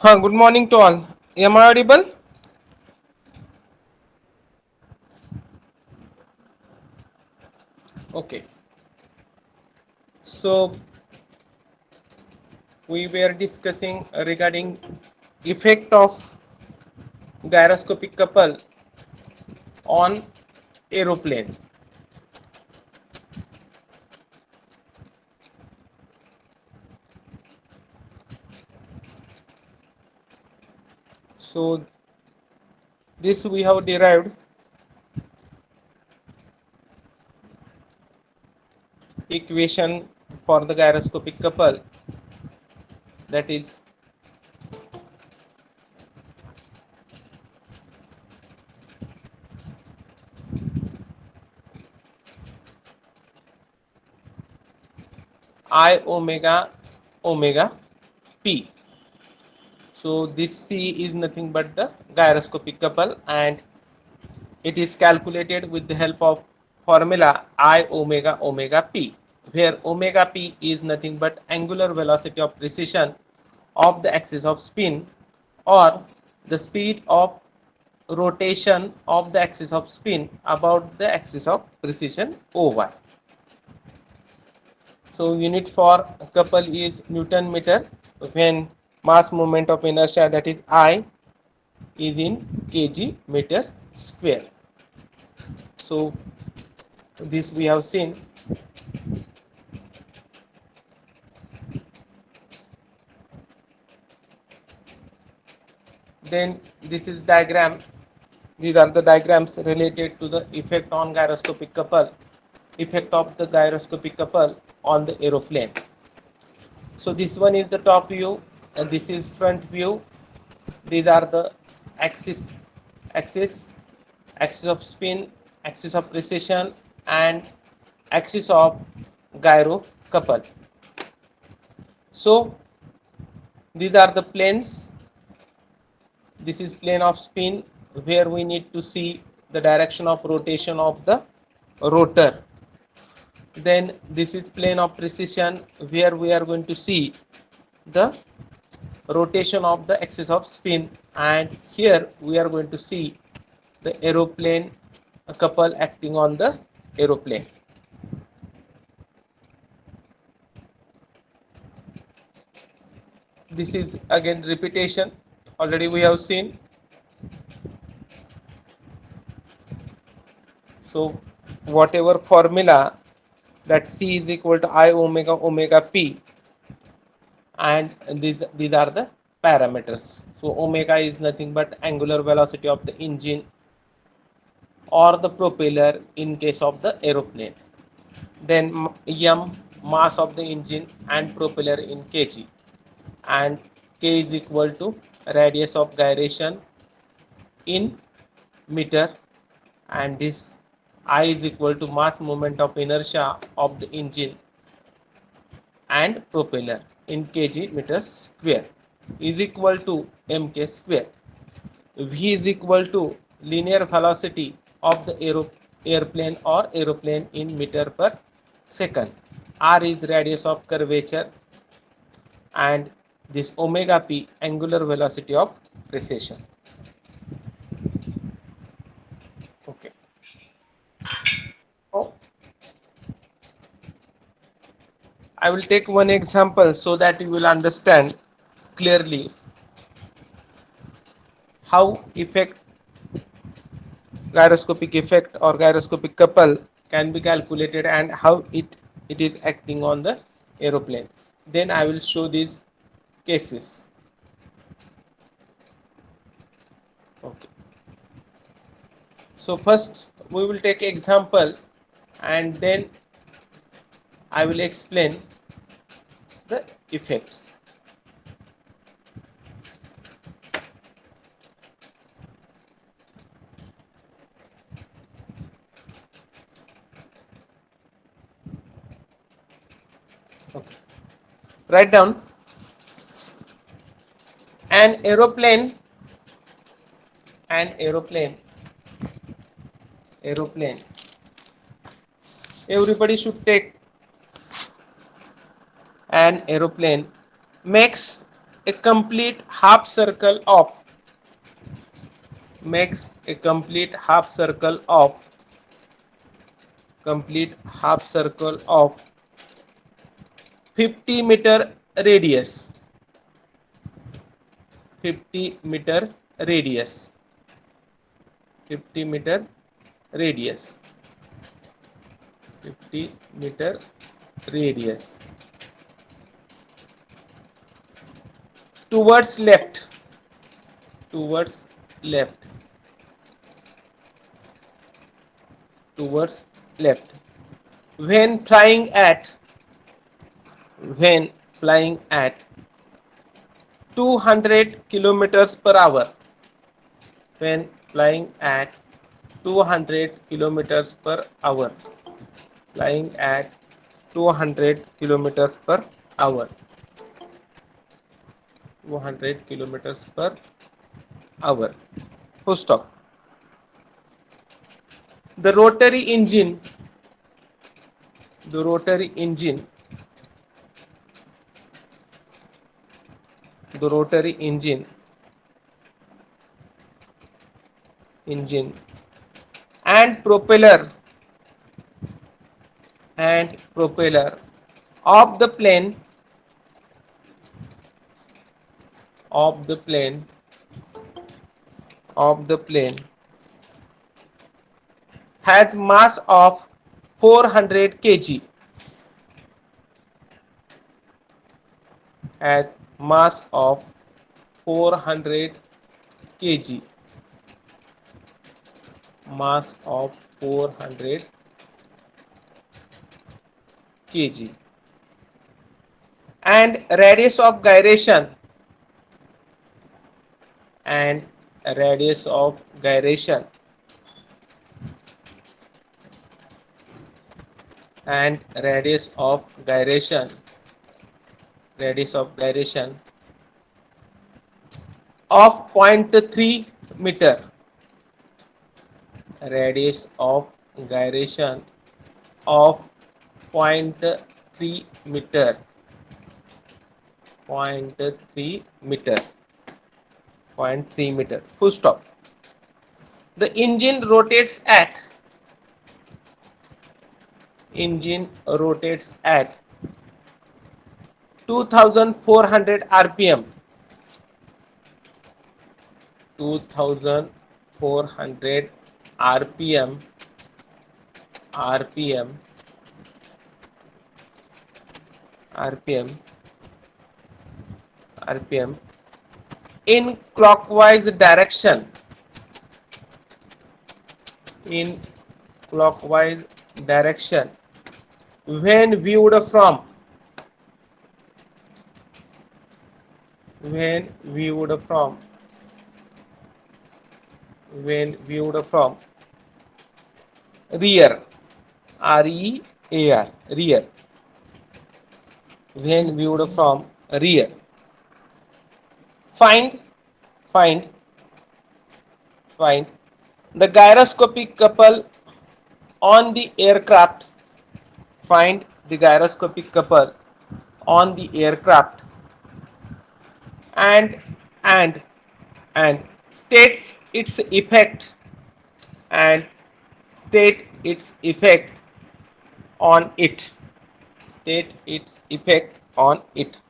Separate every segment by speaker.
Speaker 1: Good morning to all. Am I audible? Okay. So we were discussing regarding effect of gyroscopic couple on aeroplane. So this we have derived equation for the gyroscopic couple, that is I omega omega p. So this C is nothing but the gyroscopic couple, and it is calculated with the help of formula I omega omega p, where omega p is nothing but angular velocity of precession of the axis of spin, or the speed of rotation of the axis of spin about the axis of precession OY. So unit for couple is Newton meter, when mass moment of inertia, that is I, is in kg meter square. So this we have seen. Then this is diagram. These are the diagrams related to the effect on gyroscopic couple, effect of the gyroscopic couple on the aeroplane. So this one is the top view, and this is front view. These are the axis, axis, axis of spin, axis of precession, and axis of gyro couple. So these are the planes. This is plane of spin, where we need to see the direction of rotation of the rotor. Then this is plane of precession, where we are going to see the rotation of the axis of spin, and here we are going to see the aeroplane couple acting on the aeroplane. This is again repetition, already we have seen. So whatever formula, that C is equal to I omega omega p, and these are the parameters. So omega is nothing but angular velocity of the engine or the propeller in case of the aeroplane. Then m, mass of the engine and propeller in kg, and k is equal to radius of gyration in meter, and this I is equal to mass moment of inertia of the engine and propeller in kg meters square, is equal to mk square. V is equal to linear velocity of the airplane or aeroplane in meter per second. R is radius of curvature, and this omega p angular velocity of precession. Okay. Oh, I will take one example so that you will understand clearly how effect, gyroscopic effect or gyroscopic couple, can be calculated, and how it is acting on the aeroplane. Then I will show these cases. Okay. So first we will take example, and then I will explain the effects. Okay. Write down an aeroplane, an aeroplane. Everybody should take an aeroplane makes a complete half circle of makes a complete half circle of 50-meter radius. 50-meter radius. 50-meter radius. 50-meter radius. Towards left. Towards left. Towards left. When flying at when flying at 200 kilometers per hour. When flying at 200 kilometers per hour. Flying at 200 kilometers per hour. 200 kilometers per hour. Full stop. The rotary engine. The rotary engine. The rotary engine and propeller of the plane of the plane of the plane has mass of 400 kg. Has mass of 400 kg. Mass of 400 kg. And radius of gyration and radius of gyration and radius of gyration of 0.3 meter. Radius of gyration of 0.3 meter. 0.3 meter. 0.3 meter. Full stop. The engine rotates at 2400 rpm. 2400 rpm. In clockwise direction. In clockwise direction when viewed from rear. REAR. Rear. When viewed from rear. Find the gyroscopic couple on the aircraft. Find the gyroscopic couple on the aircraft and states its effect on it. State its effect on it.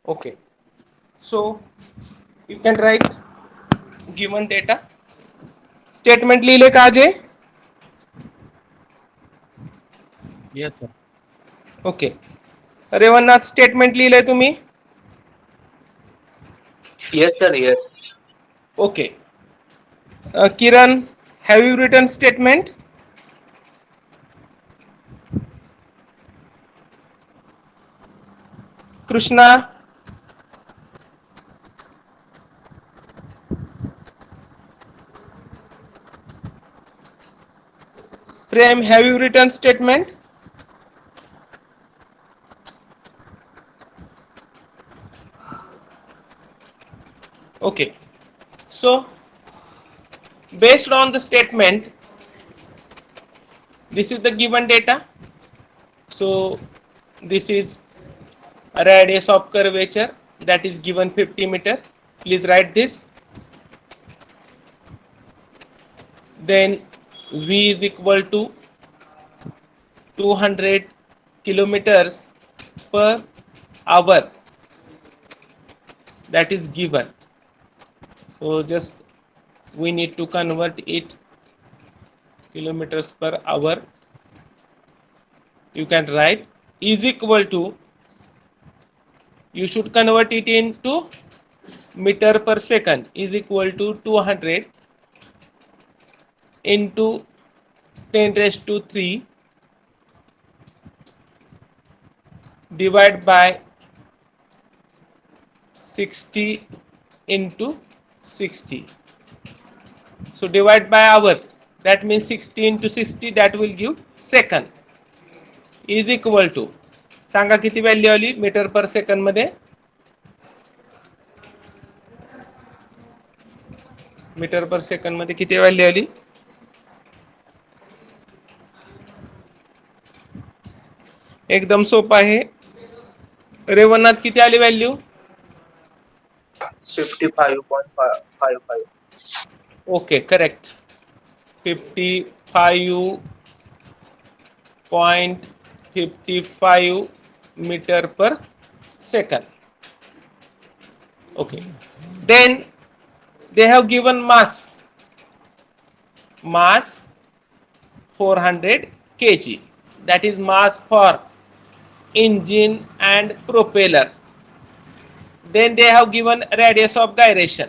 Speaker 1: Okay. So you can write given data. Statement लिहिले का जे?
Speaker 2: Yes, sir.
Speaker 1: Okay. रेवन्नाथ statement लिहिलंय तुम्ही?
Speaker 2: Yes, sir. Yes.
Speaker 1: Okay. Kiran, have you written statement? Krishna. Prem, have you written statement? Okay. So, based on the statement, this is the given data. So, this is a radius of curvature that is given 50 meter. Please write this. Then V is equal to 200 kilometers per hour, that is given. So just we need to convert it kilometers per hour. You can write is equal to, you should convert it into meter per second, is equal to 200 into 10 raised to 3 divided by 60 into 60. So divide by hour, that means 60 into 60, that will give second, is equal to, सांगा किती value आली metre पर second मध्ये? Metre पर second मध्ये किती value आली? एकदम सोपं आहे. रेवन्नाथ किती आली value?
Speaker 3: 55.55.
Speaker 1: Okay, correct. 55.55 meter per second. Okay. Then they have given mass 400 kg. That is mass for engine and propeller. Then they have given radius of gyration,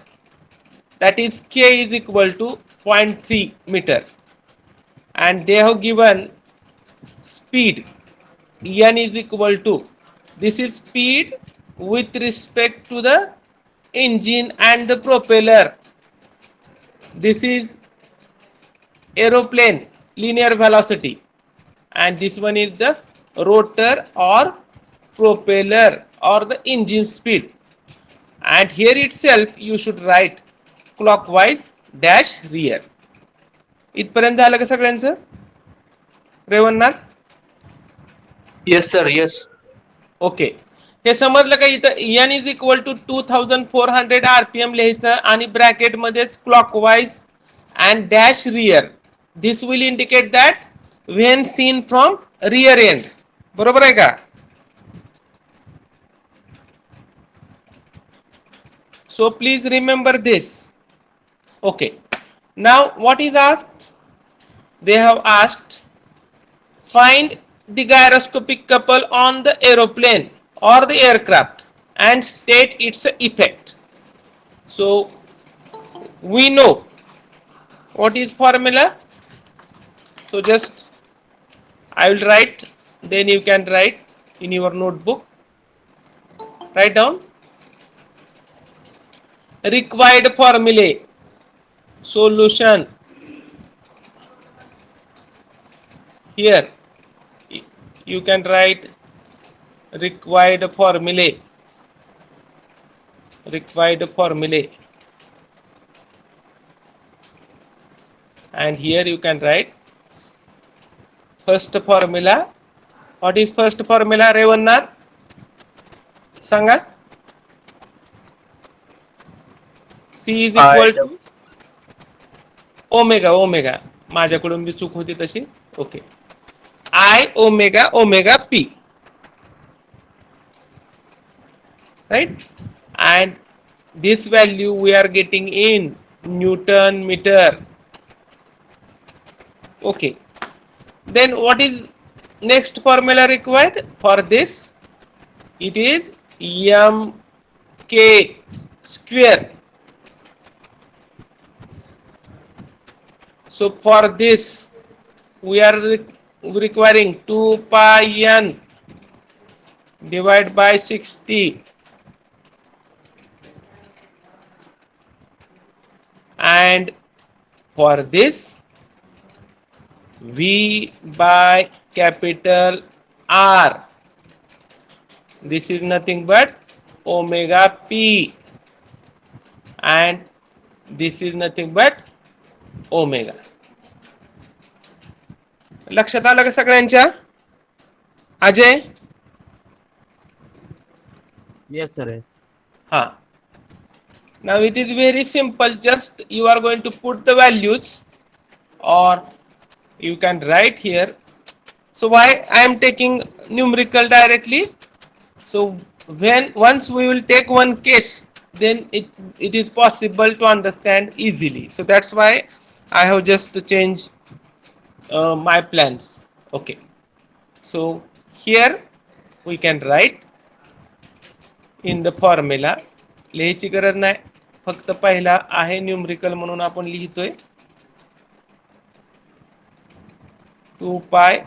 Speaker 1: that is k is equal to 0.3 meter, and they have given speed n is equal to, this is speed with respect to the engine and the propeller. This is aeroplane linear velocity, and this one is the rotor or propeller or the engine speed. And here itself you should write clockwise dash rear. इथपर्यंत झालं का सगळ्यांचं? Revannath?
Speaker 3: Yes, sir. Yes.
Speaker 1: Okay. हे समजलं का? इथं n is equal to 2400 rpm लिहायचं आणि ब्रॅकेट मध्येच clockwise and dash rear. This will indicate that when seen from rear end. बरोबर आहे का? So please remember this. Okay. Now what is asked? They have asked find the gyroscopic couple on the aeroplane or the aircraft and state its effect. So we know what is formula. So just I will write, then you can write in your notebook. Write down required formulae. Solution. Here you can write required formulae. Required formulae. And here you can write first formula. What is first formula, Revannath? Sanga. C is equal to omega. Omega माझ्याकडून B चूक होती तशी. Okay. I omega omega p, right? And this value we are getting in Newton meter. Okay. Then what is next formula required for this? It is mk square. So for this we are requiring 2 pi n divide by 60, and for this V by capital R, this is nothing but omega P, and this is nothing but omega. लक्षात आलं का सगळ्यांच्या? Ajay?
Speaker 2: Yes, sir. Yes.
Speaker 1: Ha. Now it is very simple. Just you are going to put the values, or you can write here. So why I am taking numerical directly? So once we will take one case, then it is possible to understand easily. So that's why I have just changed my plans. Okay. So here we can write in the formula. लिहायची गरज नाही, फक्त पहिला आहे numerical म्हणून आपण लिहितोय 2 pi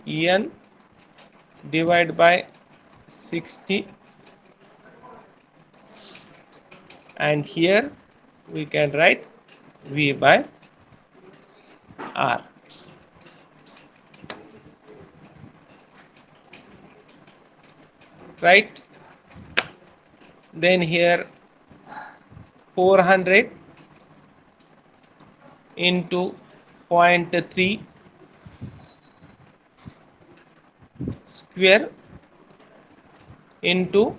Speaker 1: n divide by 60, and here we can write V by R. Right? Then here 400 into 0.3 square into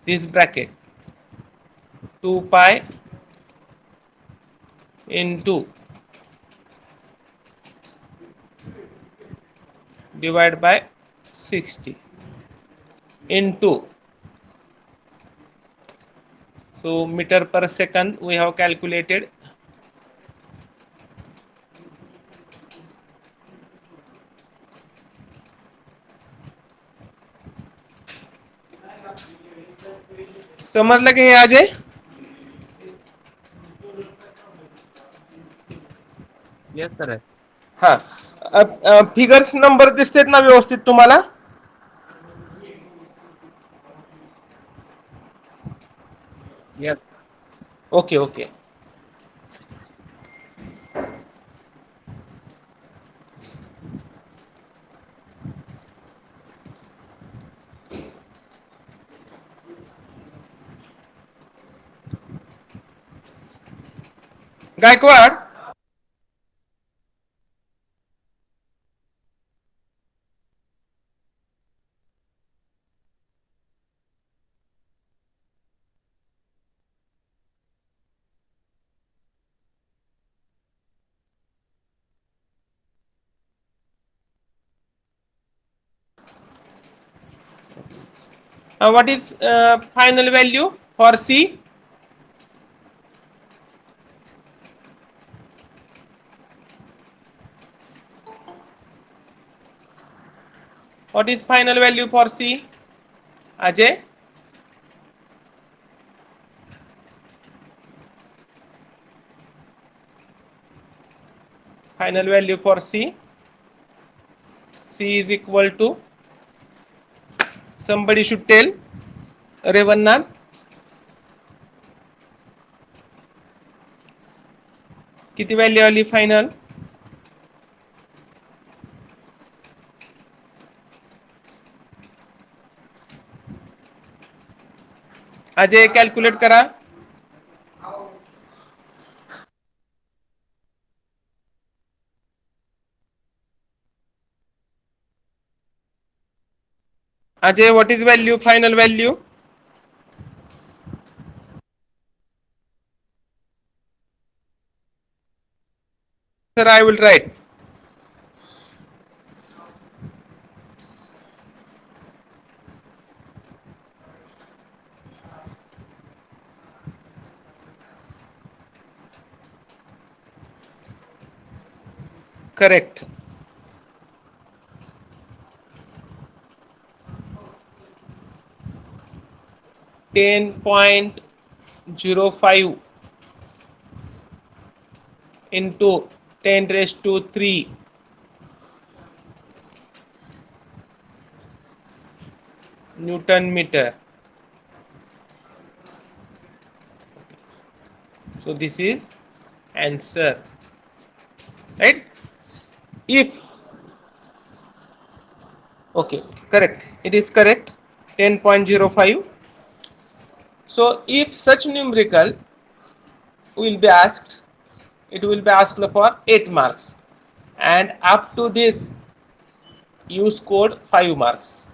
Speaker 1: this bracket 2 pi into divide by 60 into, so meter per second we have calculated, समजलं की हे Ajay?
Speaker 2: Yes, sir. Yes.
Speaker 1: हा, figures number दिसतेत ना व्यवस्थित तुम्हाला?
Speaker 2: Yes.
Speaker 1: Okay okay. Gaikwad, what is final value for C? What is final value for C? Ajay? Final value for C. C is equal to, somebody should tell. Revannan? किती value आली final? Ajay calculate करा. Ajay, what is value, final value? Sir, I will write. Correct. .05 into 10 raised to 3 Newton meter. So this is answer, right? If okay, correct. It is correct. 10.05. So if such numerical will be asked, it will be asked for 8 marks, and up to this you scored 5 marks.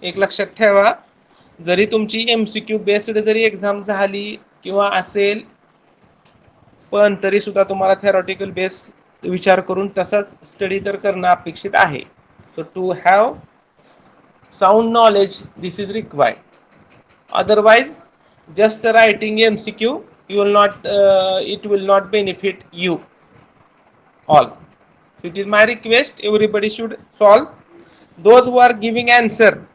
Speaker 1: एक लक्षात ठेवा, जरी तुमची MCQ based जरी exam झाली किंवा असेल, पण तरी सुद्धा तुम्हाला थेरॉटिकल बेस विचार करून तसाच स्टडी तर करणं अपेक्षित आहे. So to have sound knowledge this is required. Otherwise just writing MCQ, you will not it will not benefit you all. So it is my request, everybody should solve. Those who are giving answer,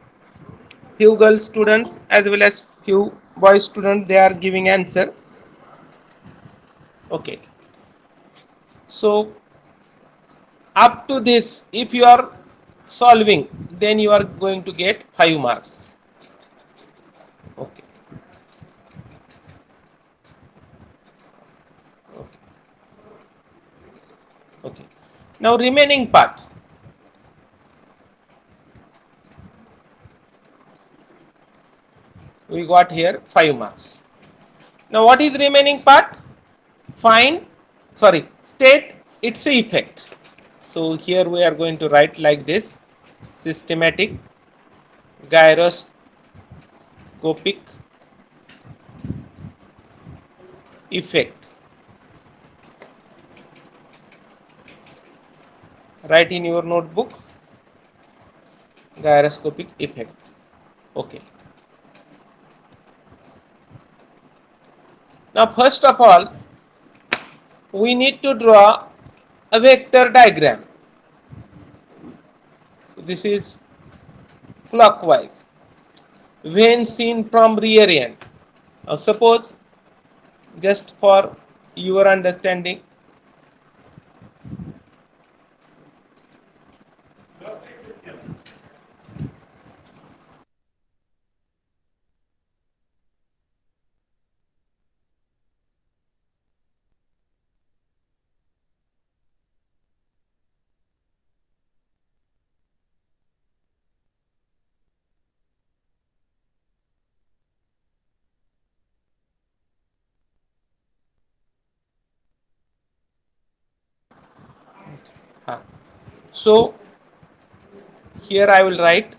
Speaker 1: few girl students as well as few boy students, they are giving answer. Okay, so up to this if you are solving, then you are going to get 5 marks. Okay, okay, okay. Now remaining part, we got here 5 marks. Now what is remaining part? Find, sorry, state its effect. So here we are going to write like this: systematic, gyroscopic effect. Write in your notebook, gyroscopic effect. Okay. Now first of all, we need to draw a vector diagram. So this is clockwise when seen from rear end. Now suppose, just for your understanding, so here I will write.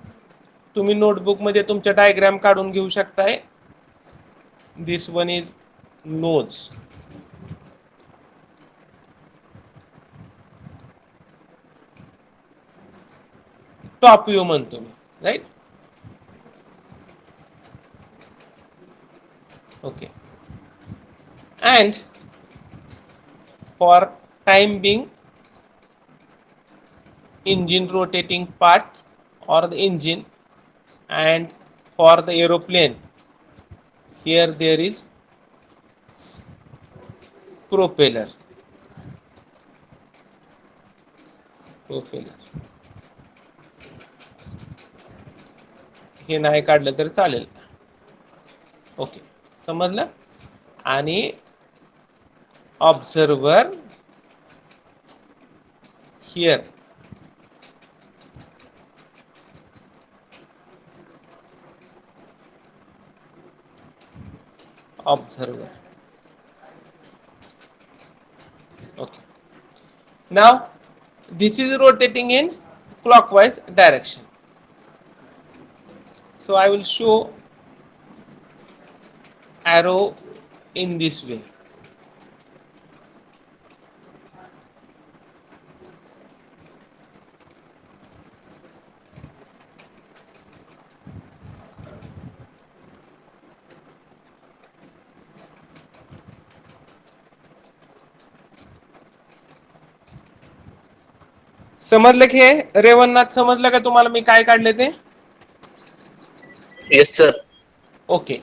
Speaker 1: तुम्ही notebook मध्ये तुमच्या diagram काढून घेऊ शकताय. This one is nose, top view म्हणतो मी, right. Okay, and for time being, engine rotating part or the engine, and for the aeroplane, here there is propeller. हे नाही काढलं तर चालेल. ओके, समजलं. आणि observer here, observer. Okay, now this is rotating in clockwise direction, so I will show arrow in this way. समजलं की हे रेवणनाथ, समजलं का तुम्हाला मी काय काढले ते?
Speaker 3: Yes, sir.
Speaker 1: Okay,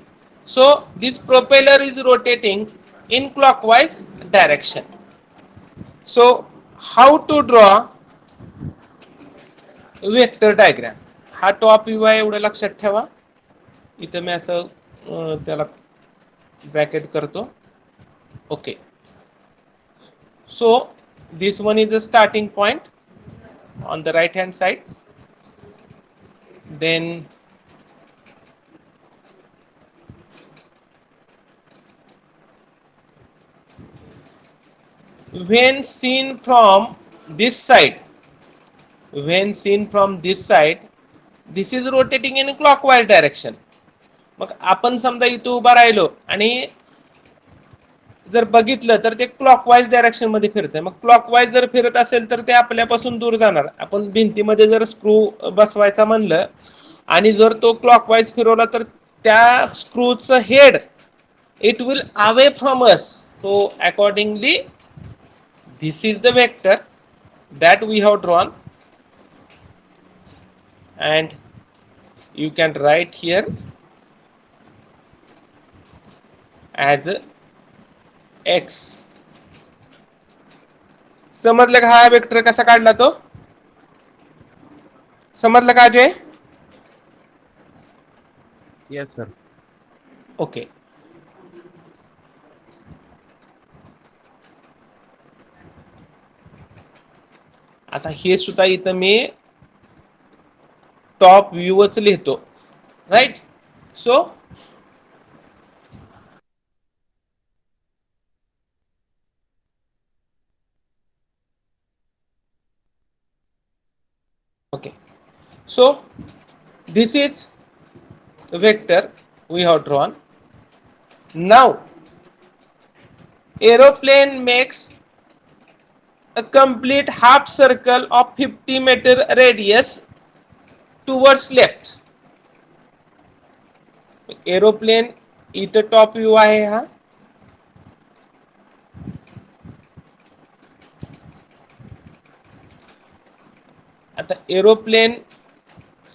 Speaker 1: so this propeller is rotating in clockwise direction. So how to draw vector diagram? हा top view आहे, एवढं लक्षात ठेवा. इथं मी असं त्याला ब्रॅकेट करतो. Okay. So this one is the starting point on the right hand side. Then when seen from this side, this is rotating in clockwise direction. मग आपण समजा इथं उभा राहिलो आणि जर बघितलं तर ते क्लॉकवाईज डायरेक्शन मध्ये फिरतंय. मग क्लॉकवाईज जर फिरत असेल तर ते आपल्यापासून दूर जाणार. आपण भिंतीमध्ये जर स्क्रू बसवायचा म्हणलं आणि जर तो क्लॉकवाईज फिरवला तर त्या स्क्रूचं head it will away from us. So accordingly this is the vector that we have drawn, and you can write here as x. समजलं का हा वेक्टर कसा काढला तो? समजलं का अजय?
Speaker 2: Yes, sir.
Speaker 1: ओके. आता हे सुद्धा इथं मी टॉप व्ह्यूच लिहितो, right? So okay, so this is the vector we have drawn. Now aeroplane makes a complete half circle of 50-meter radius towards left. Aeroplane इथं टॉप व्ह्यू आहे हा. आता एरोप्लेन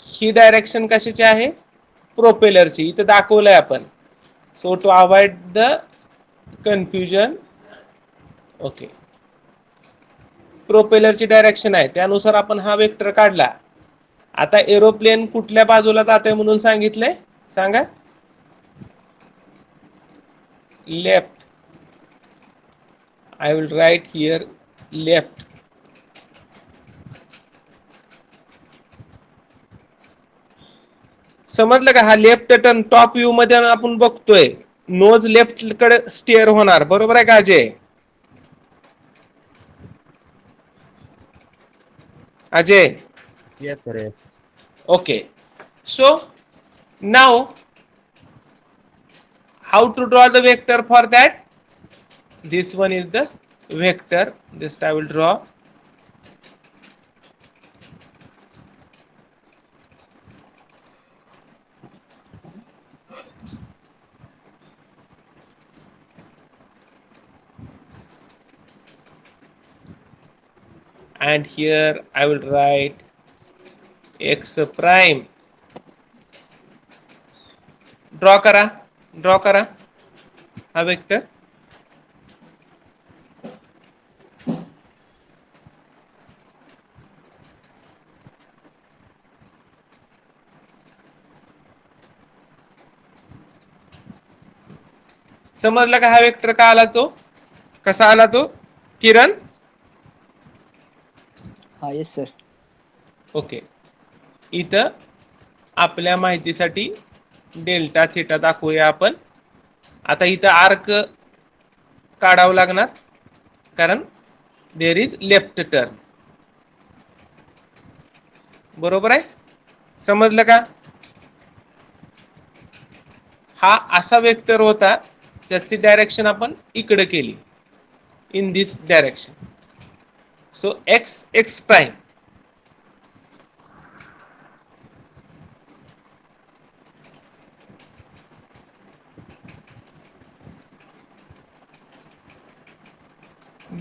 Speaker 1: ही direction कशाची आहे? प्रोपेलरची. इथं दाखवलंय आपण. So to avoid the confusion, okay, प्रोपेलरची डायरेक्शन आहे त्यानुसार आपण हा वेक्टर काढला. आता एरोप्लेन कुठल्या बाजूला जाते म्हणून सांगितलंय सांगा? Left. I will write here left. समजलं का? हा लेफ्ट टर्न टॉप व्ह्यू मध्ये आपण बघतोय नोज लेफ्ट कडे स्टेअर होणार, बरोबर आहे का Ajay? Ajay?
Speaker 2: Yes, sir. Yes.
Speaker 1: Okay. So now how to draw the vector for that? This one is the vector. Just I will draw. And here I will write x prime. Draw करा हा vector. समजलं का हा vector का आला तो? कसा आला तो किरण?
Speaker 4: हा येस सर.
Speaker 1: ओके. इथं आपल्या माहितीसाठी डेल्टा थिटा दाखवूया आपण. आता इथं आर्क काढावं लागणार कारण देर इज लेफ्ट टर्न. बरोबर आहे? समजलं का? हा असा वेक्टर होता त्याची डायरेक्शन आपण इकडे केली, in this direction. So ex prime.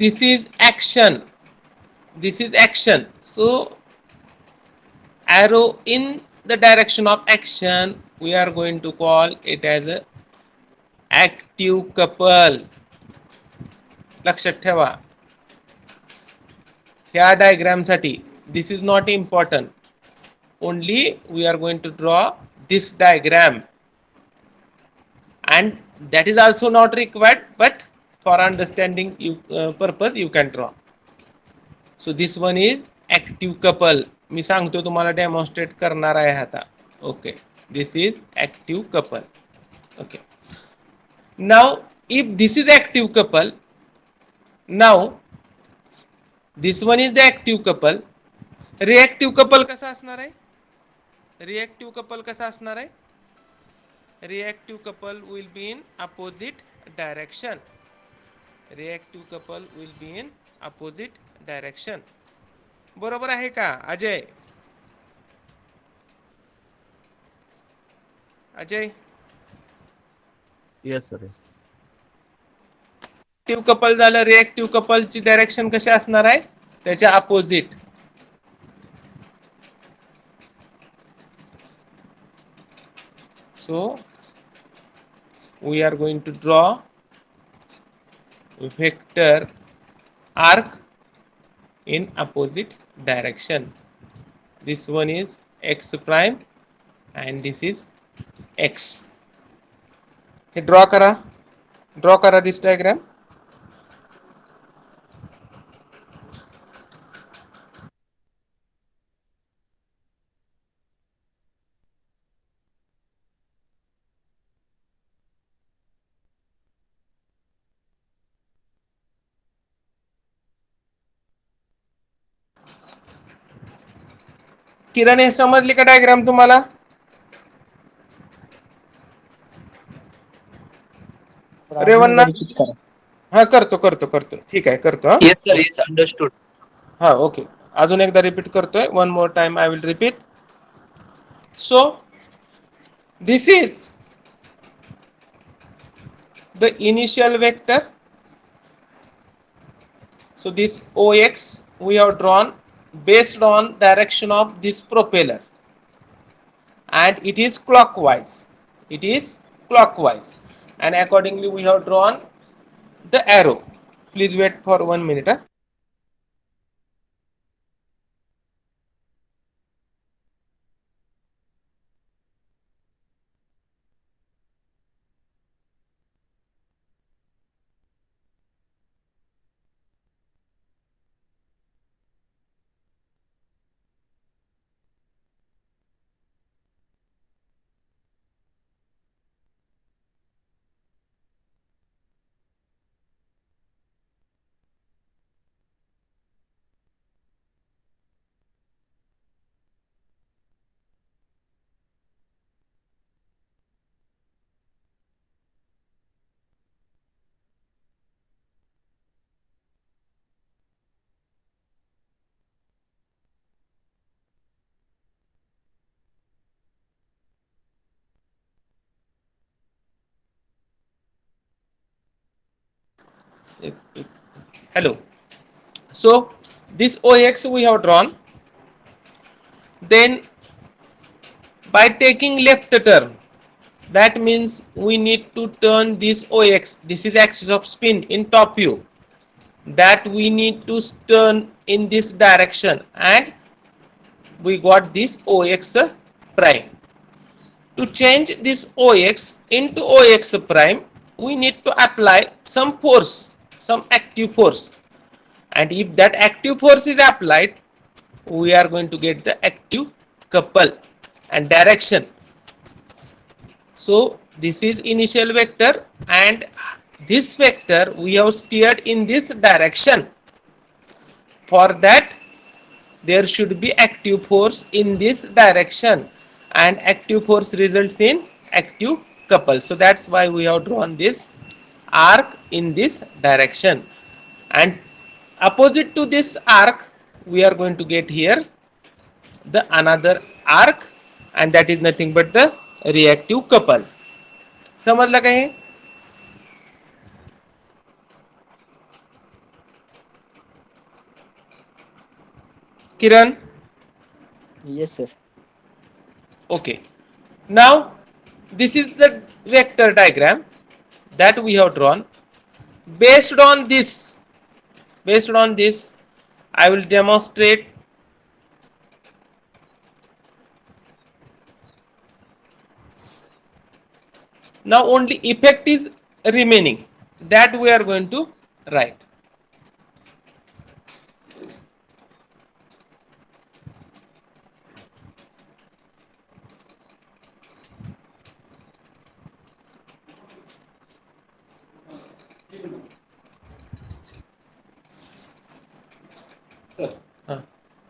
Speaker 1: This is action. So arrow in the direction of action, we are going to call it as a active couple. लक्षात ठेवा ह्या डायग्राम साठी this is not important. Only we are going to draw this diagram and that is also not required, but for understanding you purpose you can draw. So this one is active couple. मी सांगतो तुम्हाला demonstrate करणार आहे आता. Okay, this is active couple. Okay, now if this is active couple, now this one is the active couple. Reactive couple कसा असणार आहे? Reactive couple कसा असणार आहे? Reactive couple will be in opposite direction. Reactive couple will be in opposite direction. बरोबर आहे का Ajay? Ajay,
Speaker 2: Yes, sir.
Speaker 1: Active couple झालं, रिएक्टिव्ह कपलची डायरेक्शन कशी असणार आहे? त्याच्या opposite. So we are going to draw a vector arc in opposite direction. This one is x prime and this is x. हे ड्रॉ करा this diagram. किरण, हे समजली का डायग्राम तुम्हाला? रेवन्ना, हा करतो ठीक आहे, करतो.
Speaker 3: Yes, sir. Yes, understood.
Speaker 1: हा ओके, अजून एकदा रिपीट करतोय. One more time I will repeat. So this is the initial vector. So this OX we have drawn based on direction of this propeller, and it is clockwise. It is clockwise, and accordingly we have drawn the arrow. Please wait for 1 minute. Hello. So this OX we have drawn. Then by taking left turn, that means we need to turn this OX. This is axis of spin in top view. That we need to turn in this direction, and we got this OX prime. To change this OX into OX prime, we need to apply some force, some active force. And if that active force is applied, we are going to get the active couple and direction. So this is initial vector, and this vector we have steered in this direction. For that, there should be active force in this direction, and active force results in active couple. So that's why we have drawn this arc in this direction, and opposite to this arc we are going to get here the another arc, and that is nothing but the reactive couple. समजलं का हे? किरण?
Speaker 4: Yes, sir.
Speaker 1: Okay. Now this is the vector diagram that we have drawn. Based on this, I will demonstrate Now only effect is remaining, that we are going to write.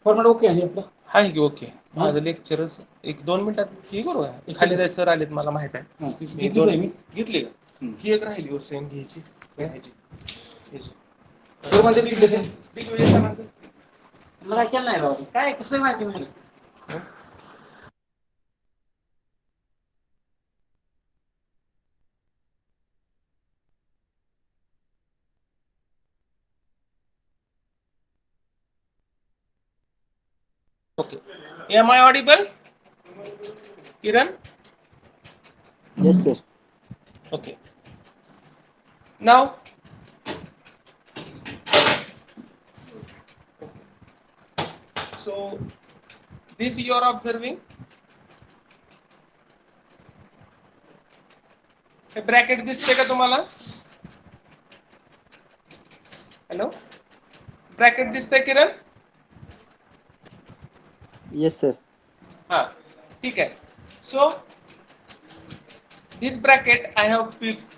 Speaker 5: Format okay आणि आपलं
Speaker 1: आहे की okay. माझं लेक्चरच एक 2 मिनिटात हे करू का? खाली जाय सर आलेत मला माहित आहे.
Speaker 5: हां,
Speaker 1: मी
Speaker 5: घेतलीच
Speaker 1: दोन
Speaker 5: आहे मी.
Speaker 1: घेतली का? ही एक राहिली सेम घ्यायची. घ्यायची.
Speaker 5: तो म्हणते ठीक आहे.
Speaker 1: दिग्विजय सरांचं.
Speaker 5: मला काय केलं नाही राव. काय कसं माहिती मला.
Speaker 1: Okay. Am I audible? Kiran?
Speaker 4: Yes, sir.
Speaker 1: Okay. Now, so this you are observing. हे ब्रॅकेट दिसते का तुम्हाला? हॅलो, ब्रॅकेट दिसतंय किरण?
Speaker 4: Yes, sir.
Speaker 1: हा, ठीक आहे. So this bracket I have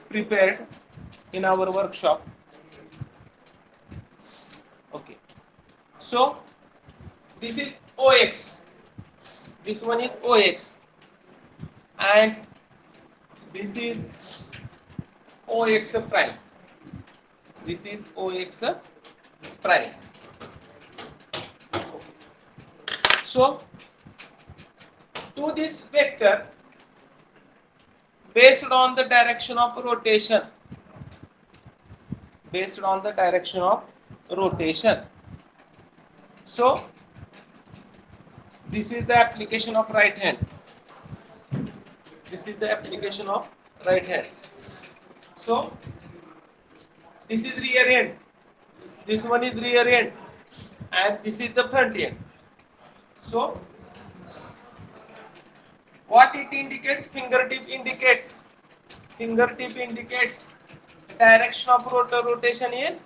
Speaker 1: prepared in our workshop. Okay. So this is OX. This one is OX, and this is OX prime. This is OX prime. So to this vector, based on the direction of rotation, so this is the application of right hand. So this is rear end, this one is rear end, and this is the front end. So what it indicates? Fingertip indicates direction of rotation is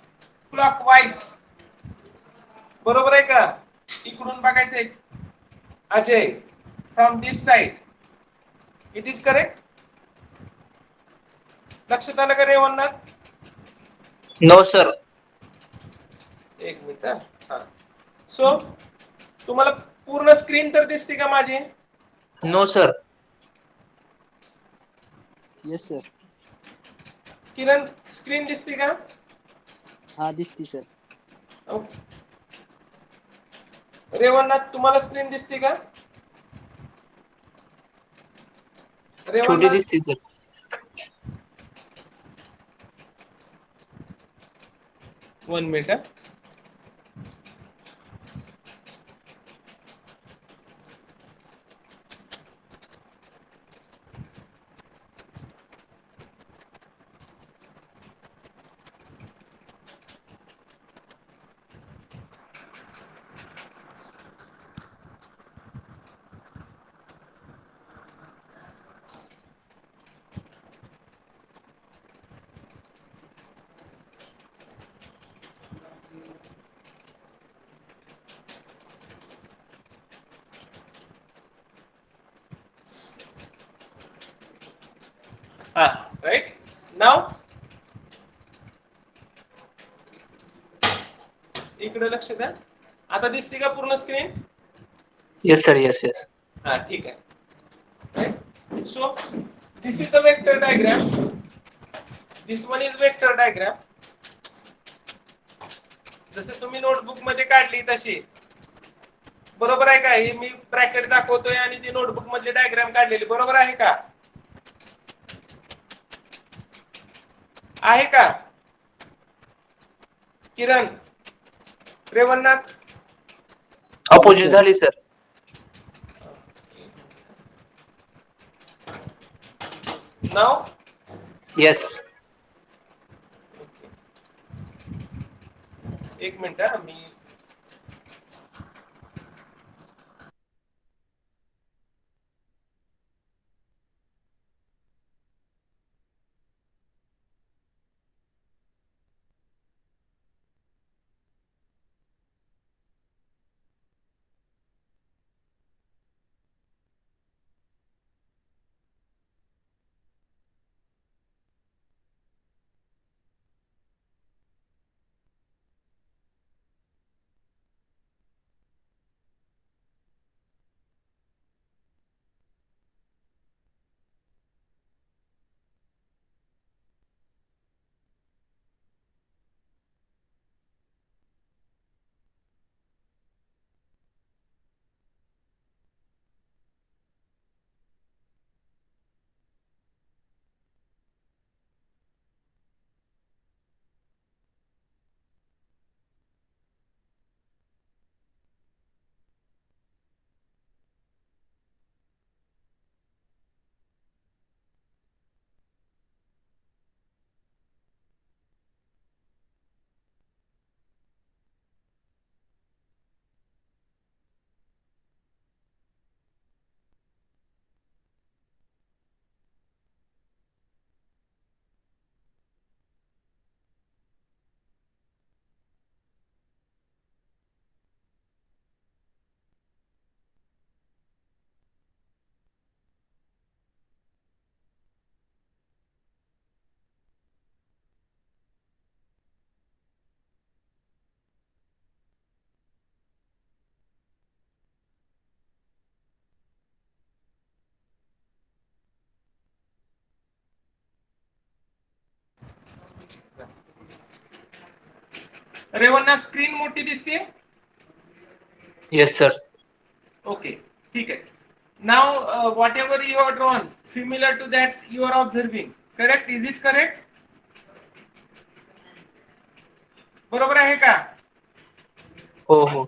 Speaker 1: clockwise. बरोबर आहे का? इकडून बघायचंय Ajay, from this side. It is correct? लक्षात आलं का रेवन्नाथ?
Speaker 3: No, sir.
Speaker 1: एक minute. हा, सो तुम्हाला पूर्ण स्क्रीन तर दिसते का माझी?
Speaker 3: No, sir.
Speaker 4: Yes, sir.
Speaker 1: किरण, स्क्रीन दिसते का?
Speaker 4: हा दिसती सर.
Speaker 1: रेवन्नाथ, तुम्हाला स्क्रीन दिसते का?
Speaker 3: छोटी
Speaker 1: रेवन्नाथ,
Speaker 3: दिसती सर.
Speaker 1: 1 मिनिट. हा, राईट. नाव इकडे लक्ष द्या. आता दिसते का पूर्ण screen?
Speaker 3: Yes, sir. Yes, yes.
Speaker 1: हा, ठीक आहे. Right. So this is the vector diagram. This one is vector diagram. जसे तुम्ही नोटबुक मध्ये काढली तशी. बरोबर आहे का? हे मी ब्रॅकेट दाखवतोय आणि ती नोटबुक मध्ये डायग्राम काढलेली. बरोबर आहे का? आहे का किरण, रेवन्नाथ?
Speaker 3: Opposite
Speaker 4: sir.
Speaker 3: झाली सर.
Speaker 1: नाव
Speaker 3: Yes.
Speaker 1: एक मिनिट. मी रेवन्ना स्क्रीन मोठी दिसते?
Speaker 3: Yes, sir.
Speaker 1: ओके, ठीक आहे. Now whatever you are drawn similar to that you are observing. Correct? Is it correct? बरोबर आहे का?
Speaker 3: Oh.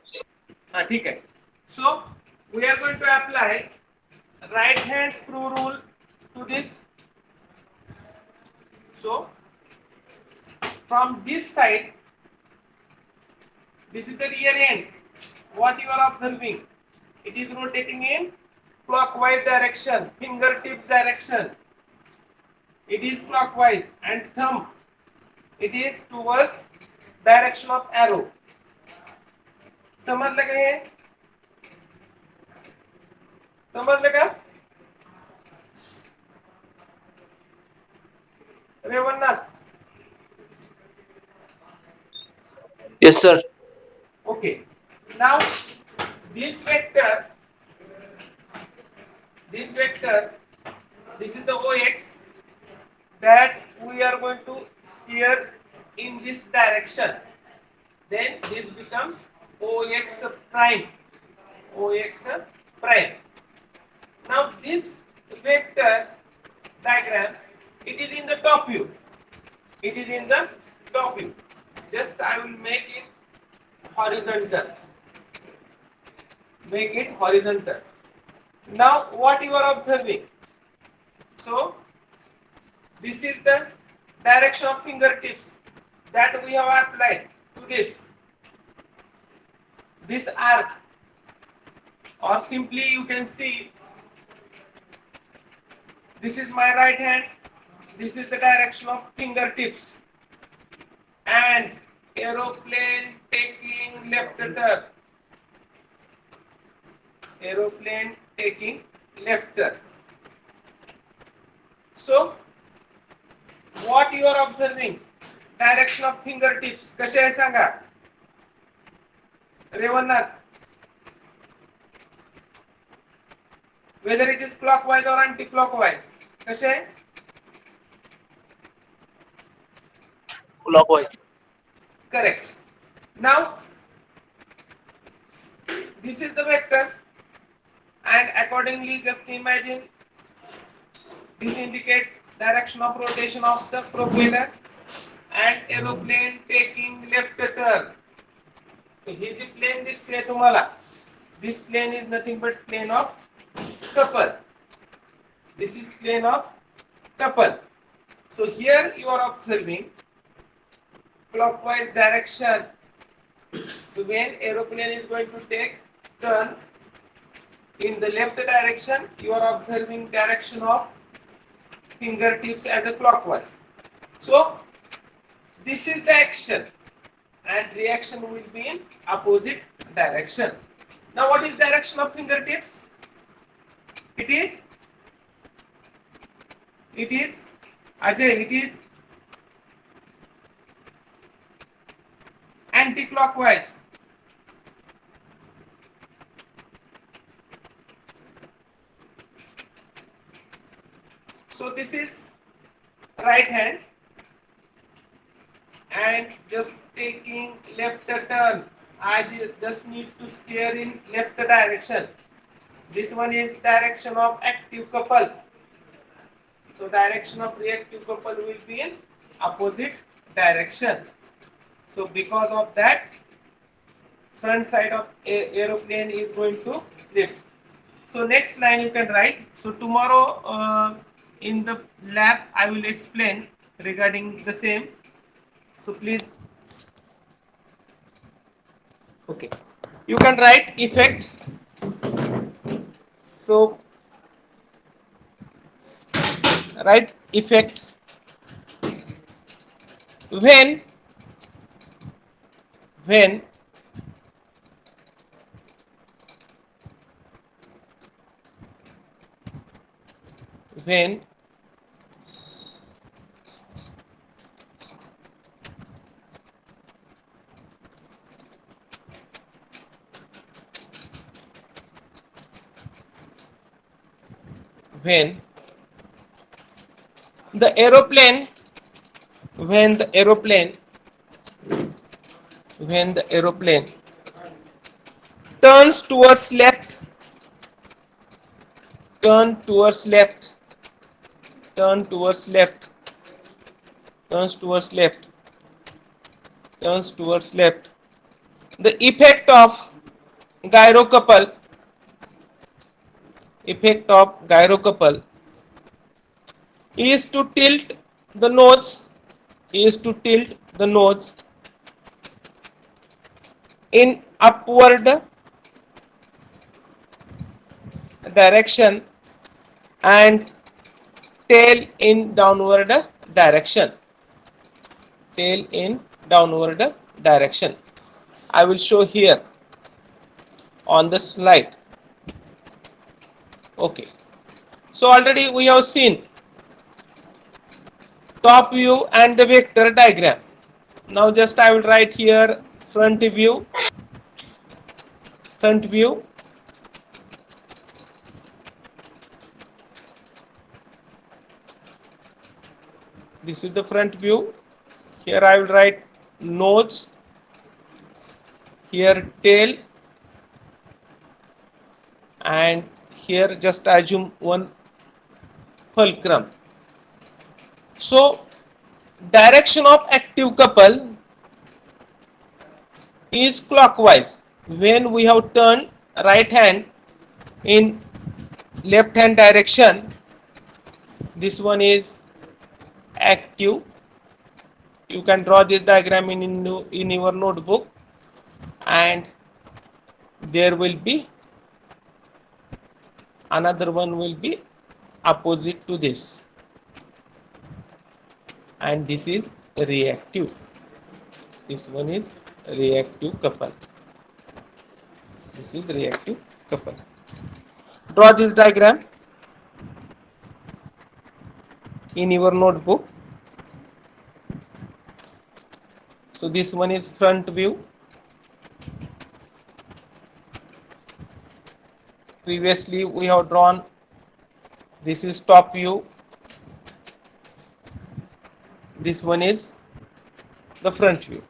Speaker 1: हा, ठीक आहे. So we are going to apply right hand screw rule to this. So from this side, this is the rear end. What you are observing, it is rotating in clockwise direction, fingertips direction. It is clockwise, and thumb, it is towards direction of arrow. समझ लगे? समझ लगा? रेवन्नाथ.
Speaker 3: Yes, sir.
Speaker 1: Okay. Now this vector, this is the OX that we are going to steer in this direction. Then this becomes OX prime. OX prime. Now this vector diagram, it is in the top view. It is in the top view. Just I will make it horizontal. Make it horizontal. Now what you are observing? So this is the direction of fingertips that we have applied to this arc, or simply you can see this is my right hand, this is the direction of fingertips, and aeroplane taking left turn. Aeroplane taking left turn. So what you are observing, direction of fingertips कसे आहे सांगा रेवन्नाथ. Whether it is clockwise or anti-clockwise, कसे आहे?
Speaker 3: Clockwise.
Speaker 1: Correct. Now this is the vector, and accordingly just imagine this indicates direction of rotation of the propeller and aeroplane taking left turn. So hey J plane दिसते तुम्हाला, this plane is nothing but plane of couple. This is plane of couple. So here you are observing clockwise direction. So when aeroplane is going to take turn in the left direction, you are observing direction of fingertips as a clockwise. So this is the action, and reaction will be in opposite direction. Now what is direction of fingertips? It is Ajay, it is anti-clockwise. So this is right hand and just taking left turn. I just need to steer in left direction. This one is direction of active couple. So direction of reactive couple will be in opposite direction. So because of that, front side of aeroplane is going to lift. So next line you can write. So tomorrow in the lab I will explain regarding the same. So please, okay, you can write effect. So write effect when when when the aeroplane when the aeroplane turns towards left, turn towards left, turn towards left, turns towards left, turns towards left. The gyrocouple effect of gyrocouple is to tilt the nose, is to tilt the nose in upward direction and tail in downward direction. Tail in downward direction. I will show here on the slide. Okay. So already we have seen top view and the vector diagram. Now just I will write here front view, front view, this is the front view. Here I will write nose, here tail, and here just assume one fulcrum. So direction of active couple is clockwise. When we have turned right hand in left hand direction, this one is active. You can draw this diagram in your notebook, and there will be another one will be opposite to this, and this is reactive. This one is reactive couple. This is reactive couple. Draw this diagram in your notebook. So this one is front view. Previously we have drawn, this is top view. This one is the front view.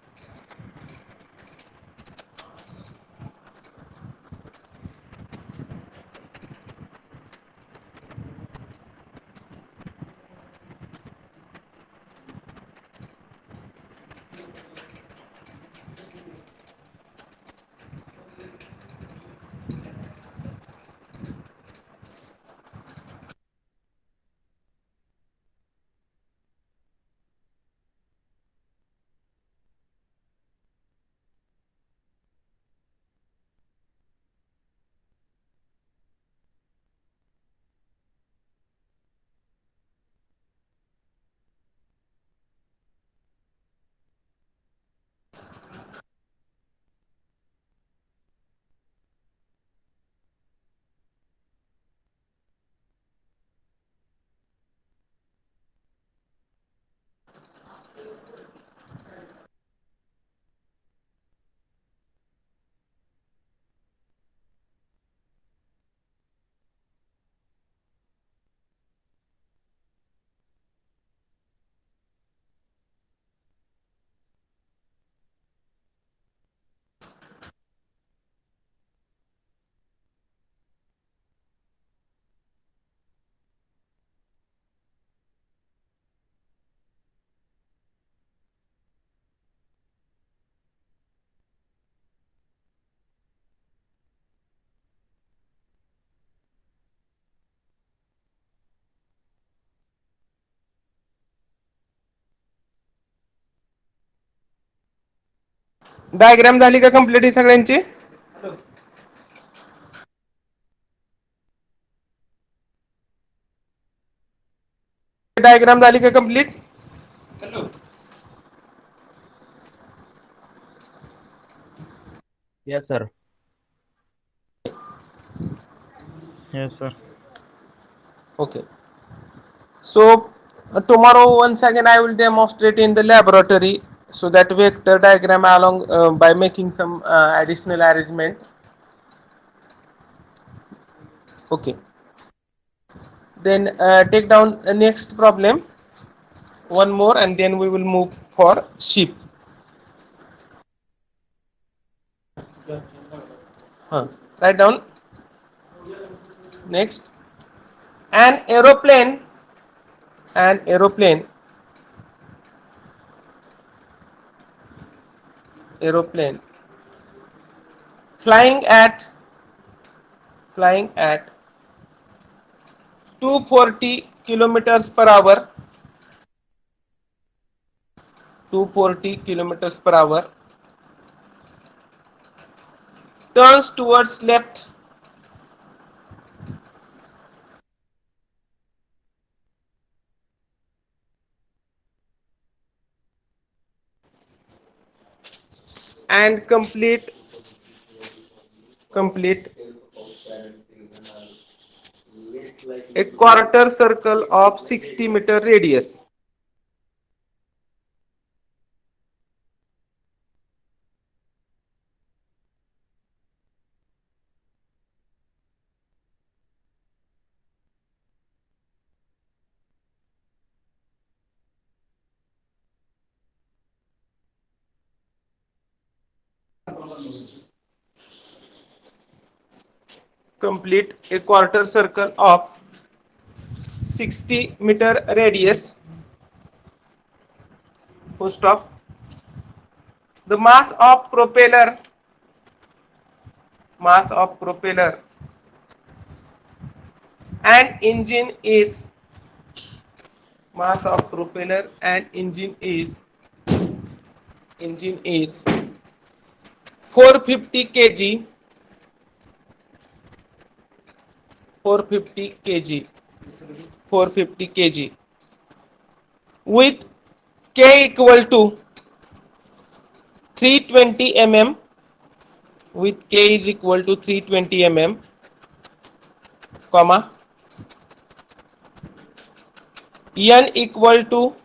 Speaker 1: Diagram झाली का complete ही सगळ्यांची? Diagram झाली का complete?
Speaker 2: Yes, sir. Yes, sir.
Speaker 1: Okay. So tomorrow once again I will demonstrate in the laboratory, so that vector diagram along by making some additional arrangement. Okay. Then take down the next problem, one more, and then we will move for ship. Write down. Next, an aeroplane flying at 240 kilometers per hour 240 kilometers per hour turns towards left and complete a quarter circle of 60-meter radius. Complete a quarter circle of 60-meter radius. Full stop. The mass of propeller and engine is 450 kg 450 kg with K equal to 320 mm with K is equal to 320 mm comma N equal to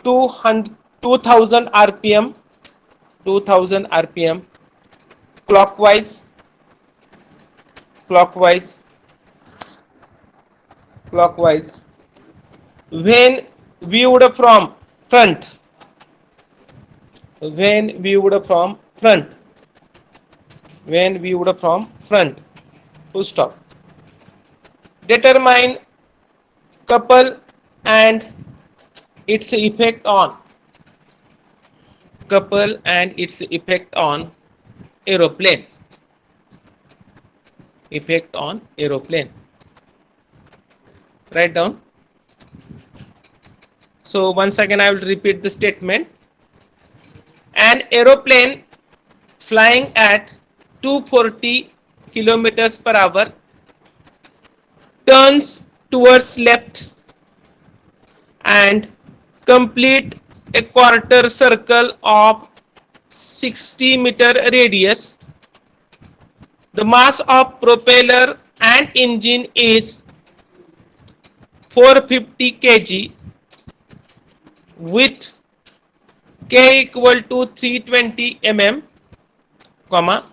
Speaker 1: 2000 rpm clockwise when viewed from front full stop. Determine couple and its effect on aeroplane. Write down. So once again I will repeat the statement. An aeroplane flying at 240 kilometers per hour turns towards left and complete a quarter circle of 60-meter radius. The mass of propeller and engine is 450 kg with K equal to 320 mm, comma,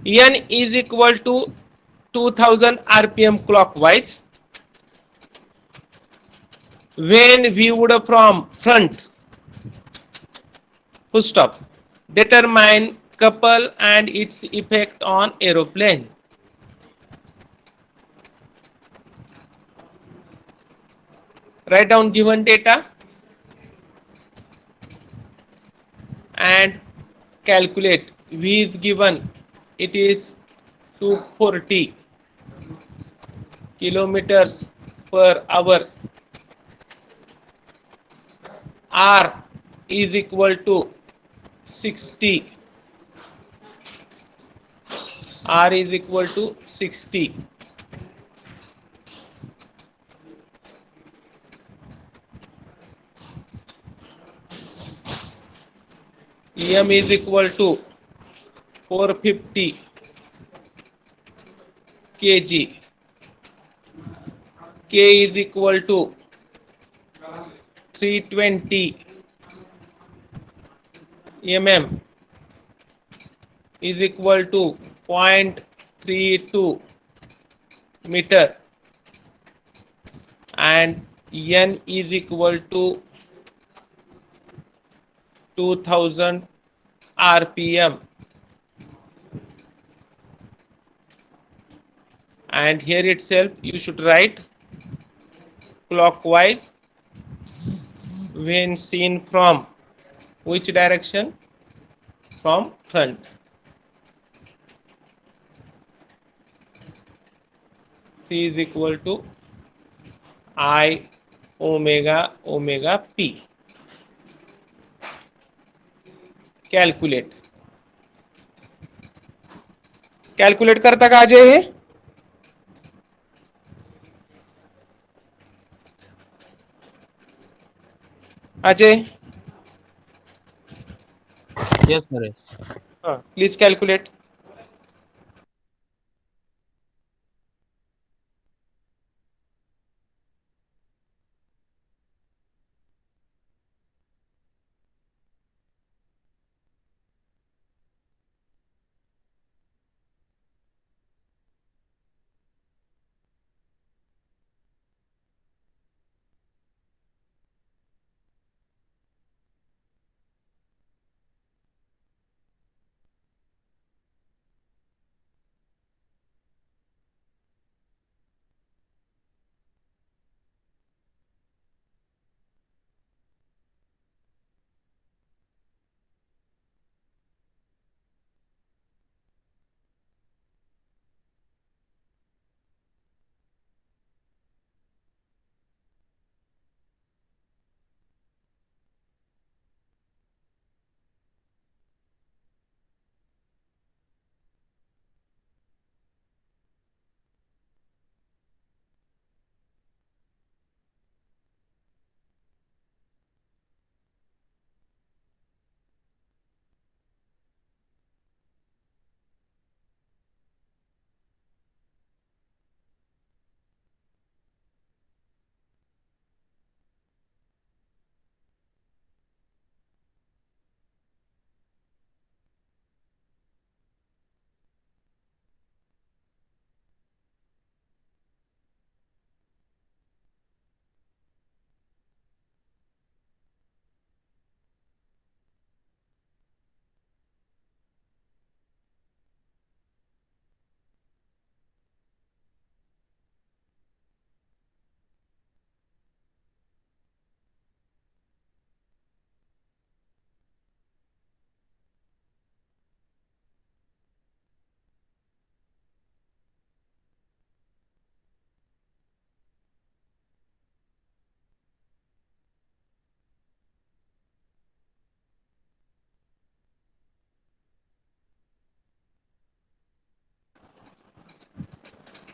Speaker 1: N is equal to 2000 rpm clockwise when viewed from front. Full stop. Determine couple and its effect on aeroplane. Write down given data and calculate. V is given, it is 240 kilometers per hour. R is equal to 60. EM is equal to 450 kg. K is equal to 320 mm is equal to 0.32 meter and N is equal to 2000 rpm, and here itself you should write clockwise when seen from which direction? From front. C is equal to I omega omega p. Calculate. Calculate करता का अजय हे? Ajay,
Speaker 2: Yes, Naresh.
Speaker 1: please calculate.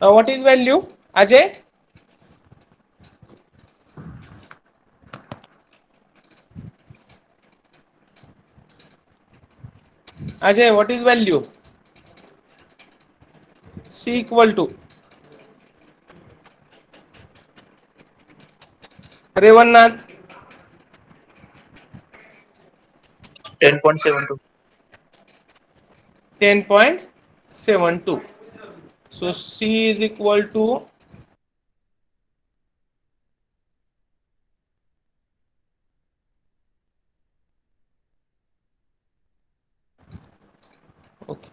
Speaker 1: What is value? Ajay? Ajay, what is value? C equal to Revannath
Speaker 3: 10.72.
Speaker 1: 10.72. So C is equal to okay,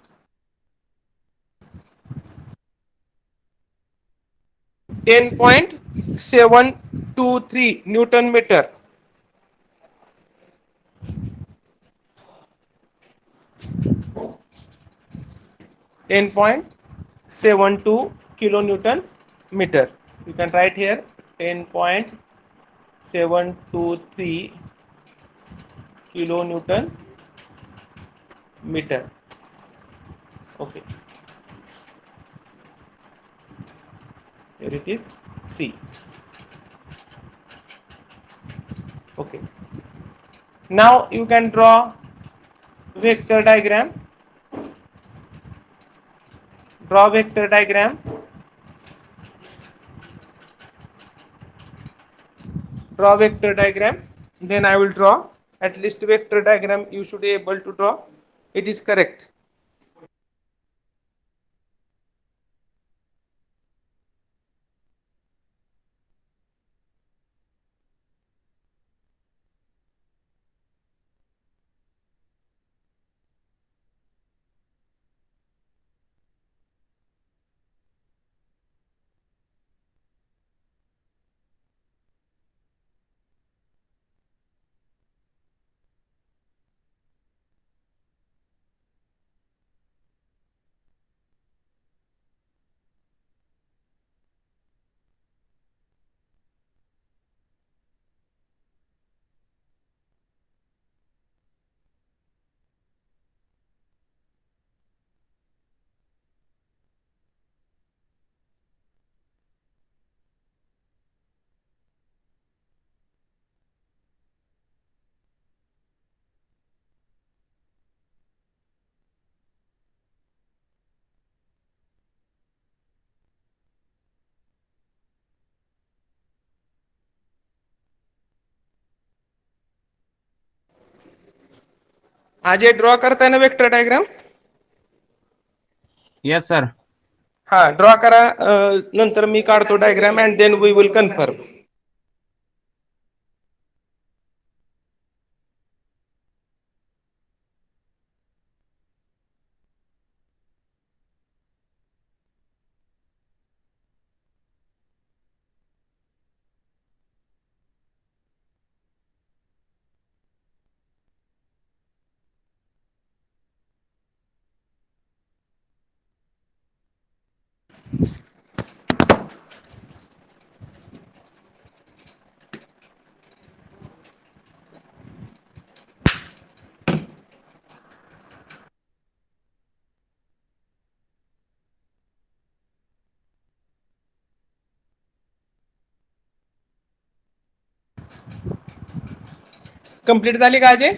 Speaker 1: 10.723 Newton meter. 10.72 kilonewton meter. You can write here 10.723 kilonewton meter. Okay, here it is 3. Okay, now you can draw vector diagram. Draw vector diagram. Draw vector diagram. Then I will draw. At least vector diagram you should be able to draw. It is correct. Ajay draw करताय ना vector diagram?
Speaker 2: Yes, sir.
Speaker 1: हा draw करा. नंतर मी काढतो diagram and then we will confirm. Complete झाली का Ajay?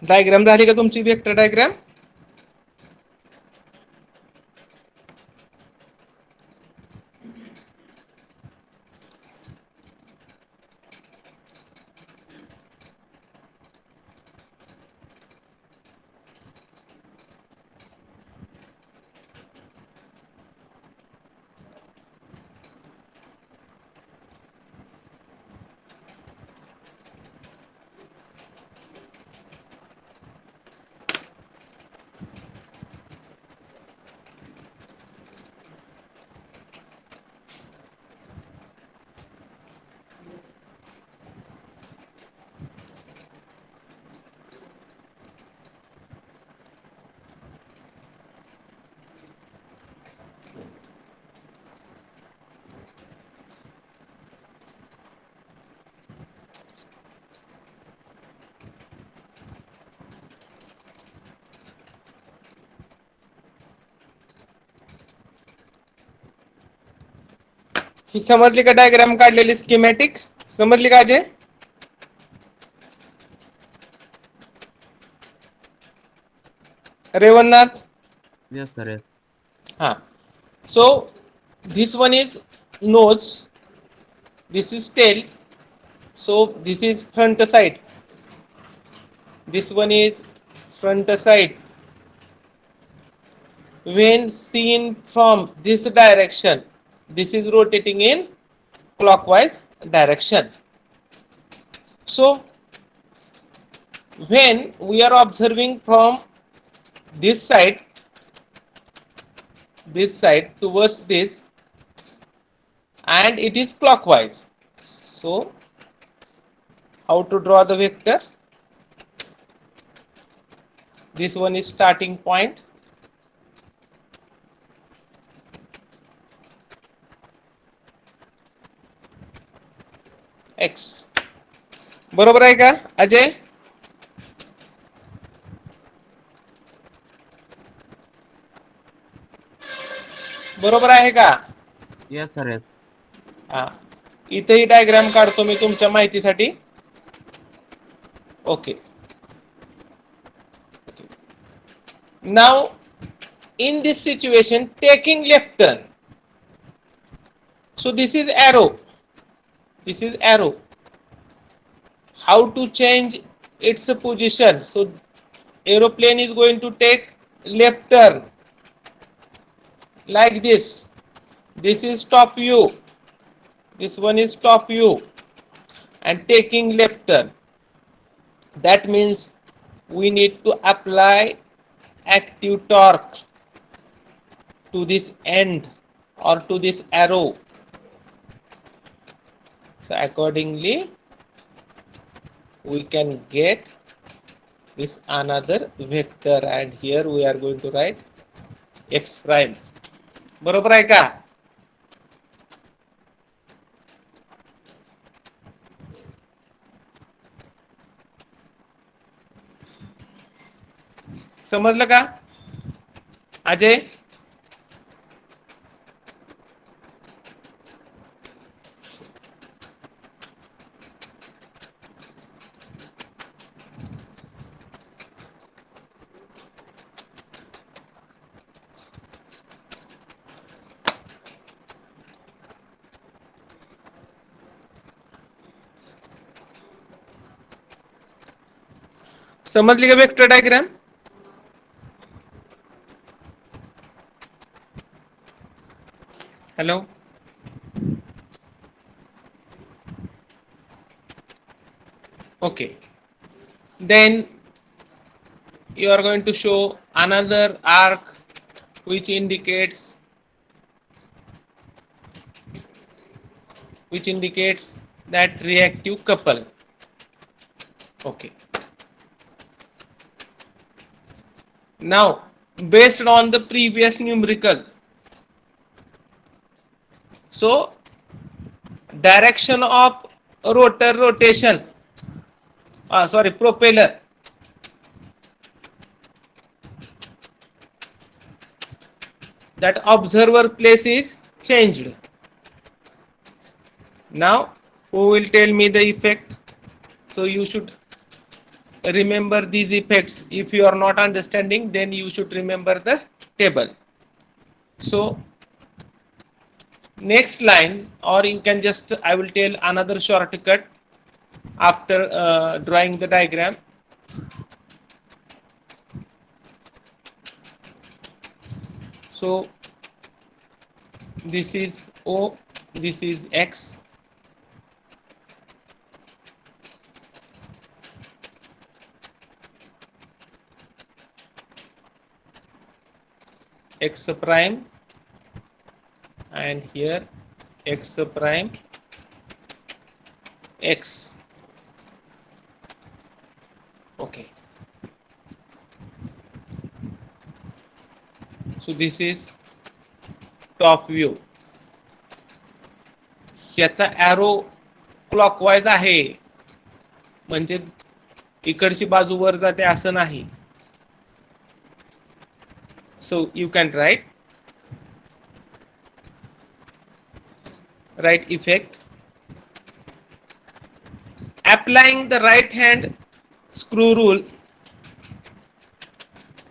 Speaker 1: Diagram झाली का तुमची वेक्टर डायग्राम? ही समजली का डायग्राम काढलेली स्कीमॅटिक? समजली का अजय? रेवन्नाथ?
Speaker 2: Yes, sir. Yes.
Speaker 1: हा. So this one is nose, this is tail, so this is front side, this one is front side. When seen from this direction, this is rotating in clockwise direction. So when we are observing from this side towards this, and it is clockwise, so how to draw the vector? This one is starting point, x. बरोबर आहे का अजय? बरोबर आहे का?
Speaker 2: Yes, sir. Yes.
Speaker 1: हा. इथेही diagram काढतो मी तुमच्या माहितीसाठी. Okay. Now in this situation, taking left turn, so this is arrow, this is arrow. How to change its position? So aeroplane is going to take left turn like this. This is top view, this one is top view, and taking left turn. That means we need to apply active torque to this end or to this arrow. So accordingly we can get this another vector, and here we are going to write x prime. बरोबर आहे का? समजलं का अजय? समजली का vector diagram? Hello, okay, then you are going to show another arc which indicates that reactive couple. Okay, now based on the previous numerical, so direction of rotor rotation, propeller, that observer place is changed. Now who will tell me the effect? So you should remember these effects. If you are not understanding, then you should remember the table. So next line, or you can just, I will tell another shortcut after drawing the diagram. So this is O, this is X, X prime, and here X prime, X. Okay, so this is top view. ह्याचा arrow clockwise आहे, म्हणजे इकडची बाजू वर जाते असं नाही. So you can write effect. Applying the right hand screw rule,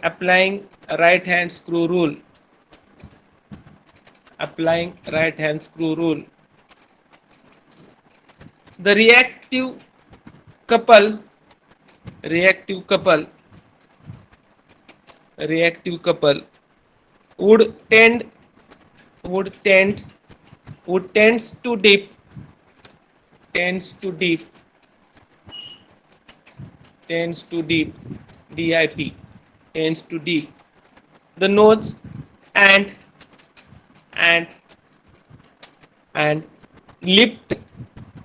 Speaker 1: applying right hand screw rule, applying right hand screw rule, the reactive couple would tends to dip, dip, tends to dip the nose and lift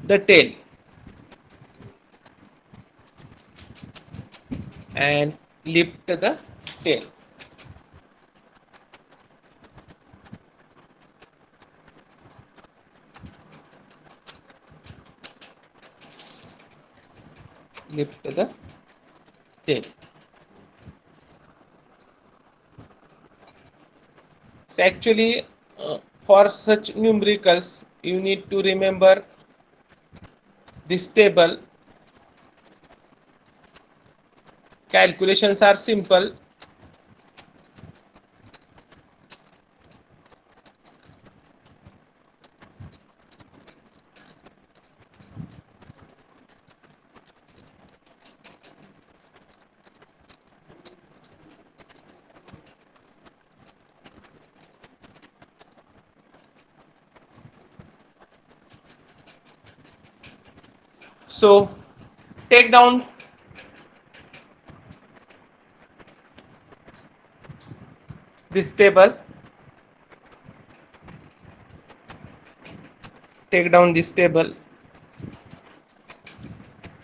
Speaker 1: the tail, and lift the tail. Lift the tail. So actually for such numericals you need to remember this table. Calculations are simple. So take down this table,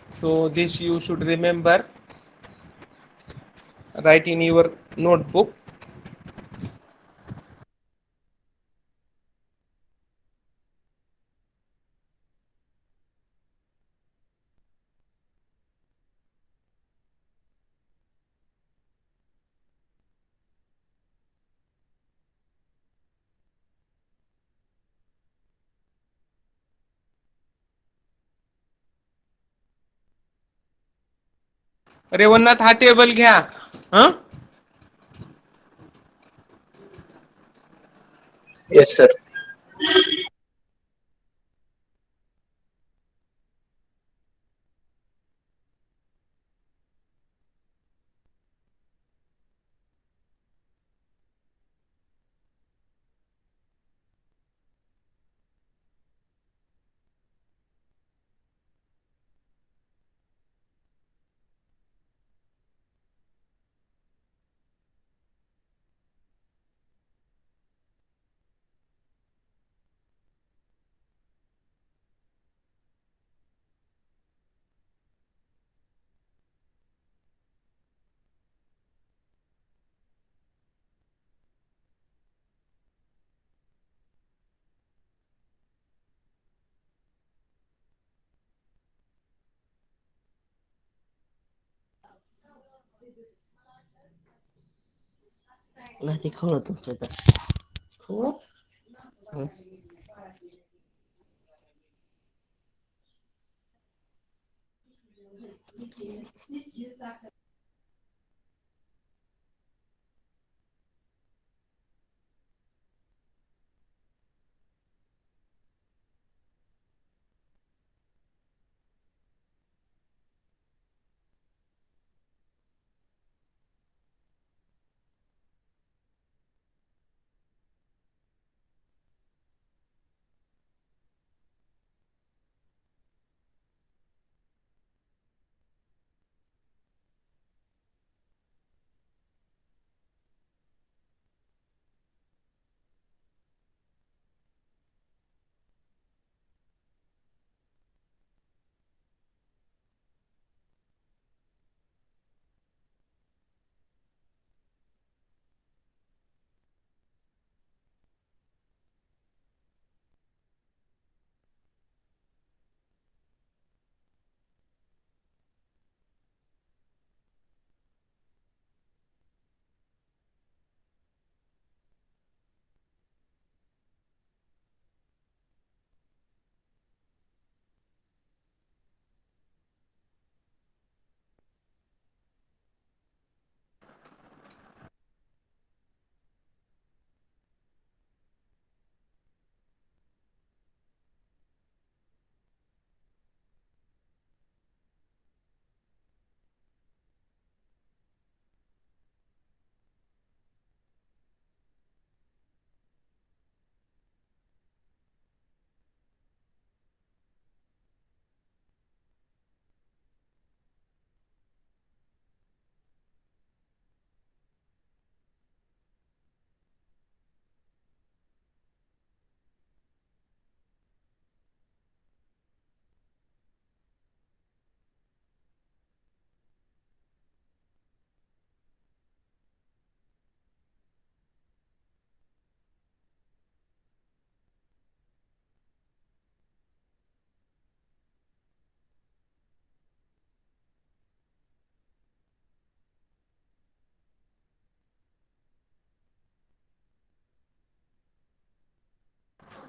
Speaker 1: so this you should remember, write in your notebook. रेवन्नाथ हा table घ्या. हं
Speaker 3: Yes, sir.
Speaker 6: नाही ते खवळ तुमच्या इथं. हं.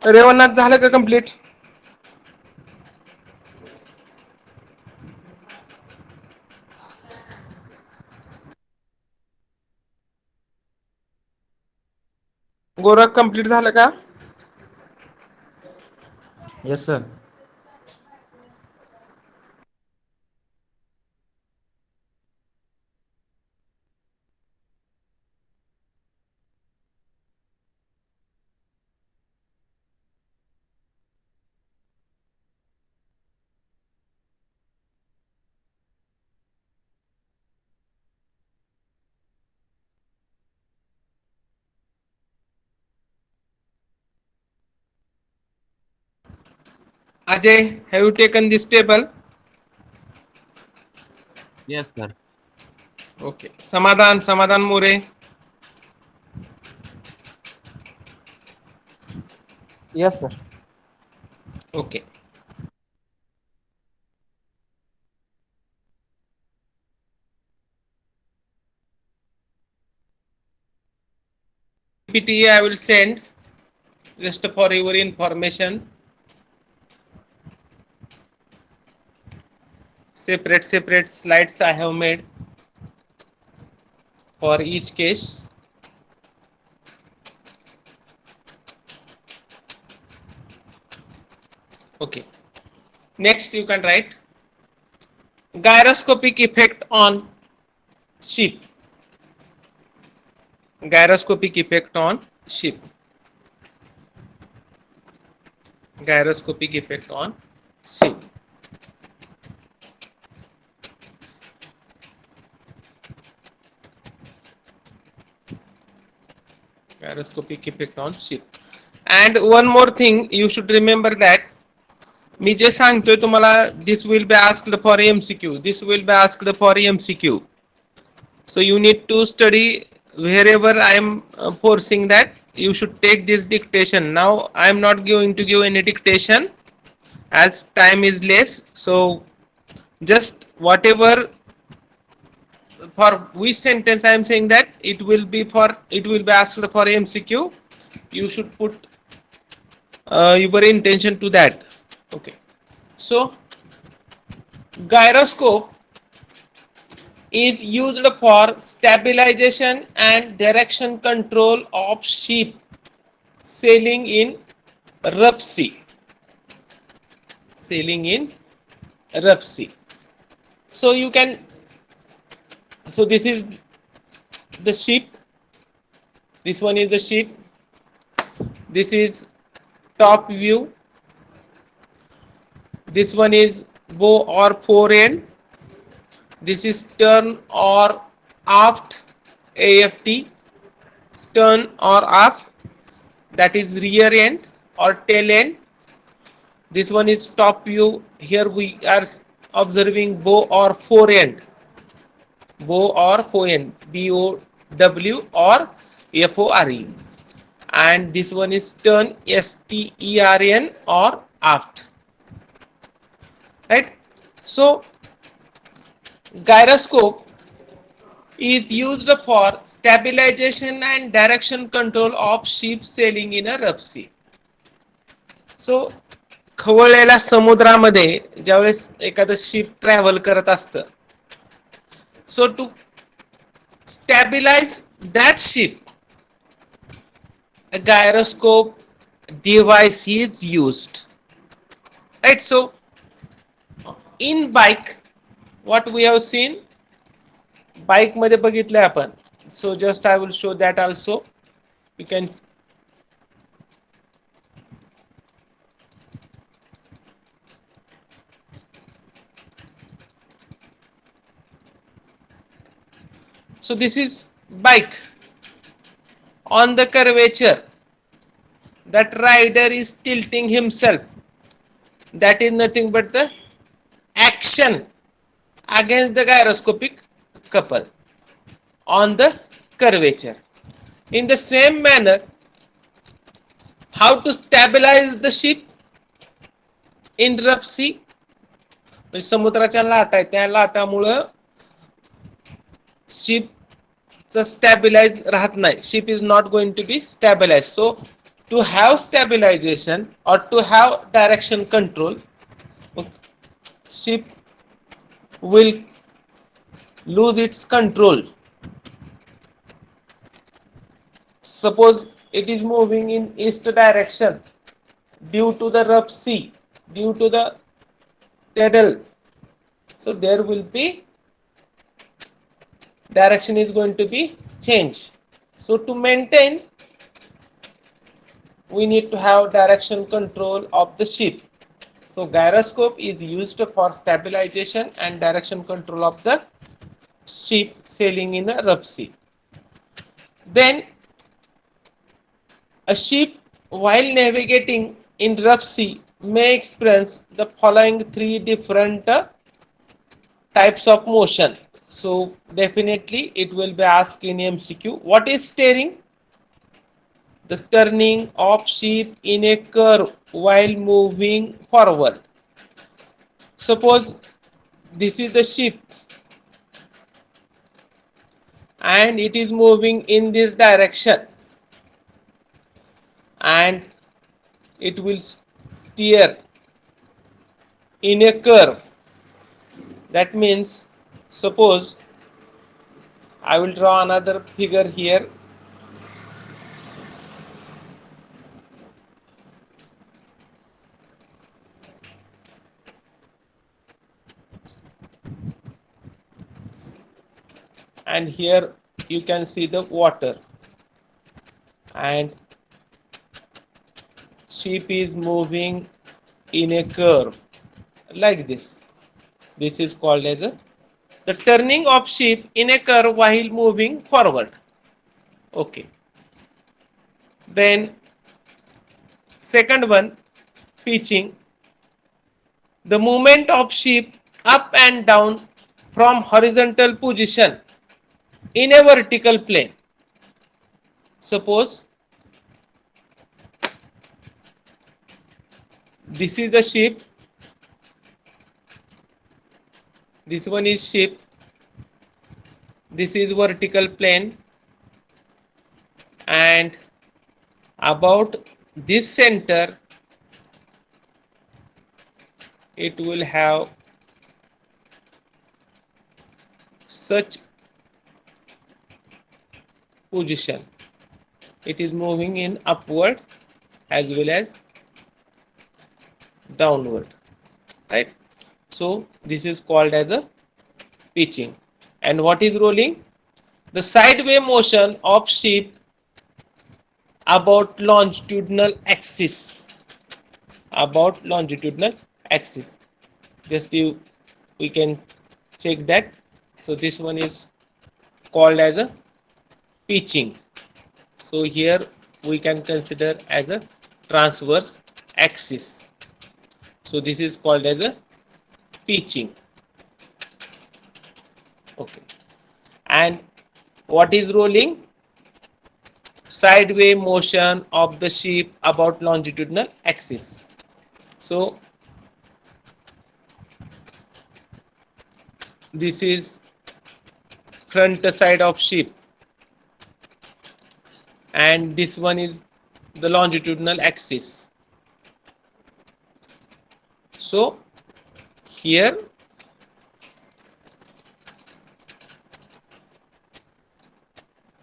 Speaker 1: रेवन्नाथ झालं का complete? Gorakh complete झालं का?
Speaker 6: Yes sir.
Speaker 1: Ajay, have you taken this table?
Speaker 2: Yes, sir.
Speaker 1: Okay. Samadhan More.
Speaker 4: Yes, sir.
Speaker 1: Okay. PTA I will send just for your information. separate slides I have made for each case. Okay, next you can write gyroscopic effect on ship. Gyroscopic effect on ship. Gyroscopic effect on ship. Gyroscopic effect on ship. And one more thing you should remember that मी जे सांगतोय तुम्हाला this will be asked for MCQ. This will be asked for MCQ. So you need to study wherever I am forcing that you should take this dictation. Now I am not going to give any dictation as time is less. So just whatever for which sentence I am saying that it will be asked for MCQ. You should put your intention to that. Okay. So gyroscope is used for stabilization and direction control of ship sailing in rough sea. Sailing in rough sea. So you can, so this is the ship. This one is the ship. This is top view. This one is bow or fore end. This is stern or aft, AFT, stern or aft, that is rear end or tail end. This one is top view. Here we are observing bow or fore end. Bow or fore end, BOW or FORE. And this one is stern, STERN or aft. Right? So gyroscope is used for stabilization and direction control of ship sailing in a rough sea. So खवळलेल्या समुद्रामध्ये ज्यावेळेस एखादं ship travel करत असतं, so to stabilize that ship a gyroscope device is used, right? So in bike what we have seen, bike मध्ये बघितलंय आपण. So just I will show that also. You can so this is bike. On the curvature, that rider is tilting himself. That is nothing but the action against the gyroscopic couple on the curvature. In the same manner, how to stabilize the ship in rough sea? म्हणजे समुद्राच्या लाटा आहेत, त्या लाटामुळं ship stabilize राहत नाही. Ship is not going to be stabilized. So to have stabilization or to have direction control, ship will lose its control. Suppose it is moving in east direction due to the rough sea, due to the tidal. So there will be direction is going to be changed. So to maintain, we need to have direction control of the ship. So gyroscope is used for stabilization and direction control of the ship sailing in a rough sea. Then a ship while navigating in rough sea may experience the following three different types of motion. So definitely it will be asked in MCQ. What is steering? The turning of ship in a curve while moving forward. Suppose this is the ship and it is moving in this direction and it will steer in a curve. That means, suppose I will draw another figure here. And here you can see the water, and ship is moving in a curve like this. This is called as the turning of ship in a curve while moving forward. Okay. Then second one, pitching. The movement of ship up and down from horizontal position in a vertical plane. Suppose this is the ship, this one is ship, this is vertical plane, and about this center it will have such position. It is moving in upward as well as downward, right? So this is called as a pitching. And what is rolling? The sideway motion of ship about longitudinal axis. About longitudinal axis. Just we can check that. So this one is called as a pitching. So here we can consider as a transverse axis. So this is called as a pitching. Okay. And what is rolling? Sideway motion of the ship about longitudinal axis. So this is front side of ship, and this one is the longitudinal axis. So here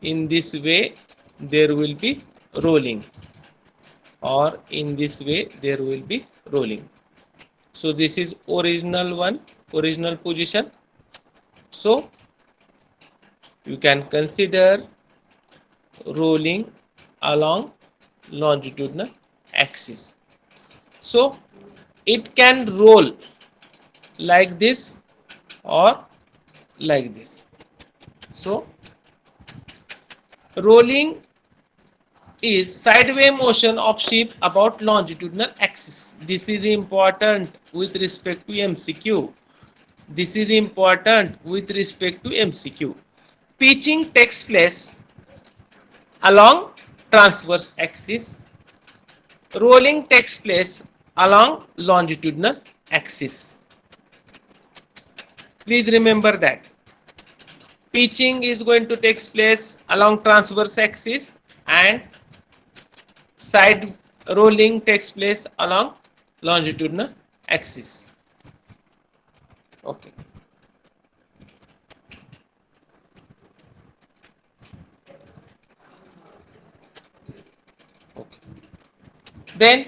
Speaker 1: in this way there will be rolling, or in this way there will be rolling. So this is original one, original position. So you can consider rolling along longitudinal axis. So it can roll like this or like this. So rolling is sideway motion of ship about longitudinal axis. This is important with respect to MCQ. This is important with respect to MCQ. Pitching takes place along transverse axis. Rolling takes place along longitudinal axis. Please remember that. Pitching is going to take place along transverse axis, and side rolling takes place along longitudinal axis. Okay. Okay. Then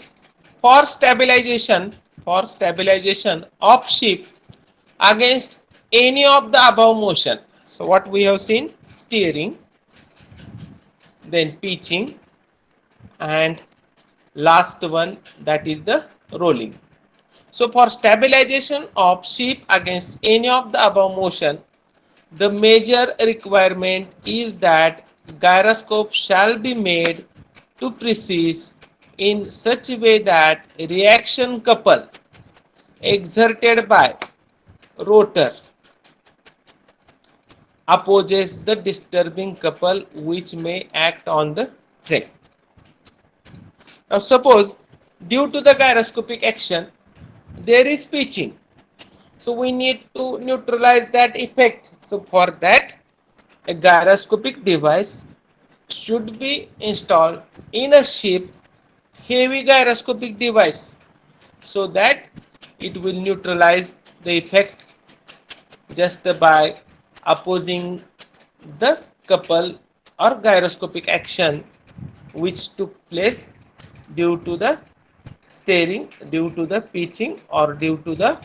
Speaker 1: for stabilization of ship against any of the above motion. So what we have seen? Steering, then pitching, and last one, that is the rolling. So for stabilization of ship against any of the above motion, the major requirement is that gyroscope shall be made to precise in such a way that reaction couple exerted by rotor opposes the disturbing couple which may act on the frame. Now suppose due to the gyroscopic action there is pitching, so we need to neutralize that effect. So for that a gyroscopic device should be installed in a ship, heavy gyroscopic device, so that it will neutralize the effect just by opposing the couple or gyroscopic action which took place due to the steering, due to the pitching, or due to the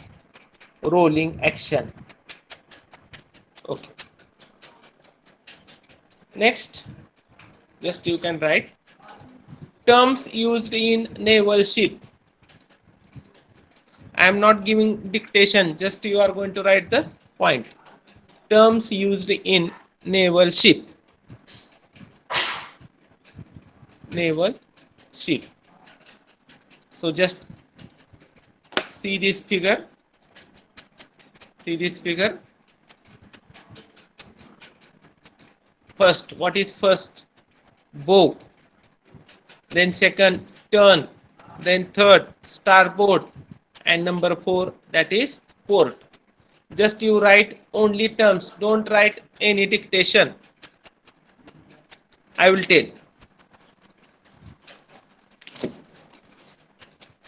Speaker 1: rolling action. Okay. Next, just you can write terms used in naval ship. I am not giving dictation, just you are going to write the point. Terms used in naval ship. Naval ship. So just see this figure. See this figure. First, what is first? Bow. Then second, stern. Then third, starboard. And number 4, that is port. Just you write only terms. Don't write any dictation. I will tell.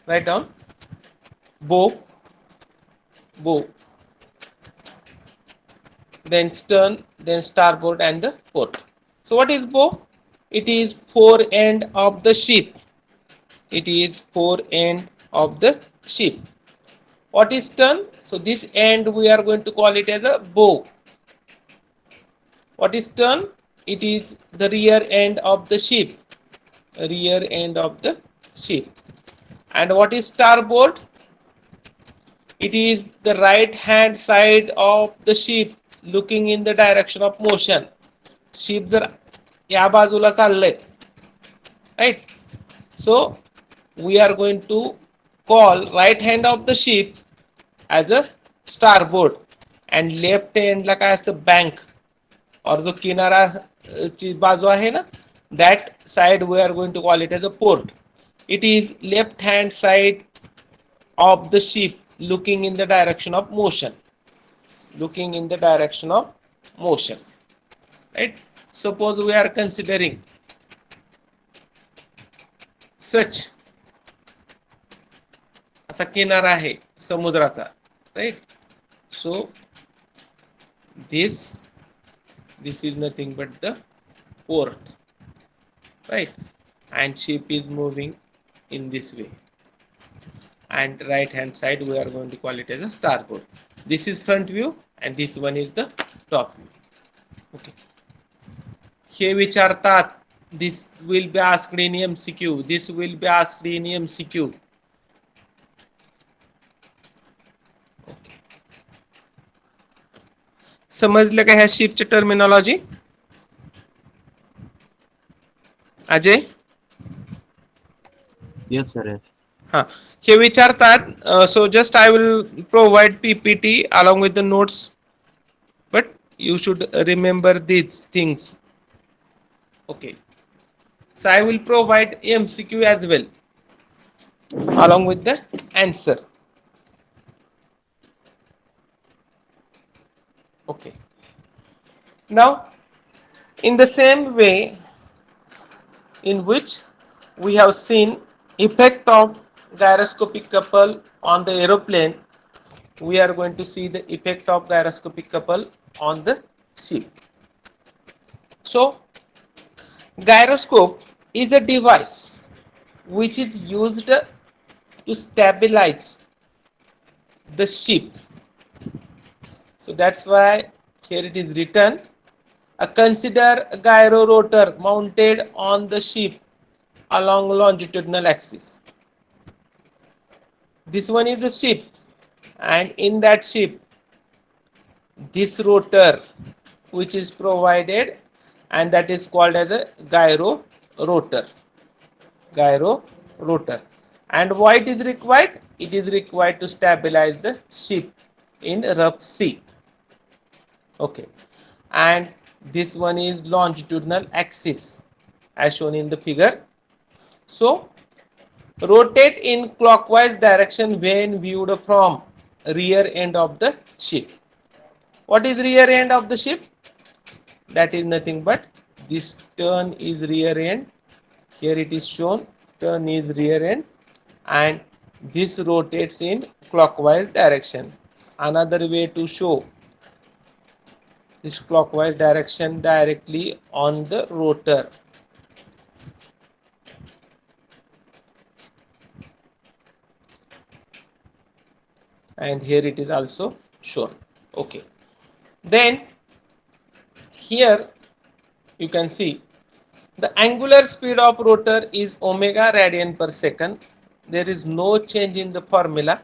Speaker 1: Write down. Bow. Bow. Then stern, then starboard and the port. So what is bow? It is fore end of the ship. It is fore end of the ship. What is stern? So this end we are going to call it as a bow. What is stern? It is the rear end of the ship. Rear end of the ship. And what is starboard? It is the right hand side of the ship looking in the direction of motion. Ship जर या बाजूला चाललंय, right? So we are going to call right hand of the ship as a starboard and left hand ला काय असतं bank और जो किनारा ची बाजू आहे ना, that side we are going to call it as a port. It is left hand side of the ship looking in the direction of motion. Looking in the direction of motion, right? Suppose we are considering such असा किनारा आहे समुद्राचा, right? So this is nothing but the port, right? And ship is moving in this way, and right hand side we are going to call it as a starboard. This is front view and this one is the top view. Okay. हे विचारतात, this will be asked in MCQ. This will be asked in MCQ. Okay. समजलं का ह्या शिपची terminology? Ajay?
Speaker 2: Yes, sir. Yes.
Speaker 1: हाँ, हे विचारतात. So just I will provide PPT along with the notes, but you should remember these things. Okay. So I will provide MCQ as well along with the answer. Okay. Now, in the same way in which we have seen effect of gyroscopic couple on the aeroplane, we are going to see the effect of gyroscopic couple on the ship. So, gyroscope is a device which is used to stabilize the ship. So that's why here it is written, consider a gyro rotor mounted on the ship along longitudinal axis. This one is the ship, and in that ship this rotor which is provided, and that is called as a gyro rotor. Gyro rotor. And why it is required? It is required to stabilize the ship in rough sea. Okay. And this one is longitudinal axis as shown in the figure. So rotate in clockwise direction when viewed from rear end of the ship. What is rear end of the ship? That is nothing but this stern is rear end. Here it is shown, stern is rear end, and this rotates in clockwise direction. Another way to show this clockwise direction directly on the rotor. And here it is also shown. Okay. Then here you can see the angular speed of rotor is omega radian per second. There is no change in the formula.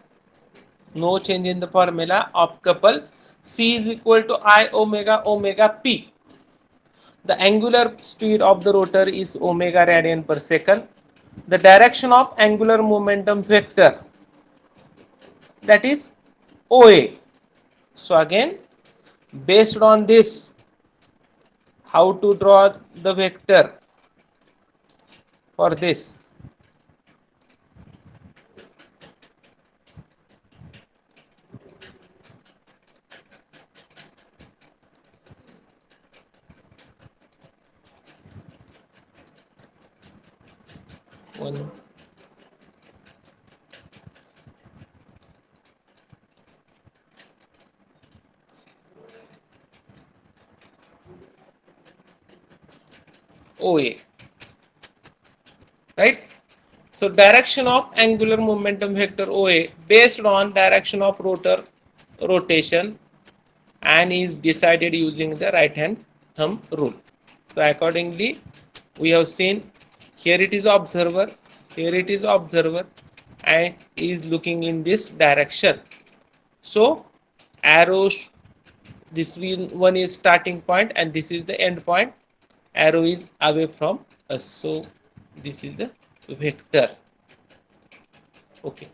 Speaker 1: No change in the formula of couple. C is equal to I omega omega P. The angular speed of the rotor is omega radian per second. The direction of angular momentum vector, that is OA. So again, based on this, how to draw the vector for this? One. OA, right? So direction of angular momentum vector OA based on direction of rotor rotation and is decided using the right hand thumb rule. So accordingly, we have seen here it is observer, here it is observer, and is looking in this direction. So arrows, this one is starting point and this is the end point. Arrow is away from us. So this is the vector. Okay.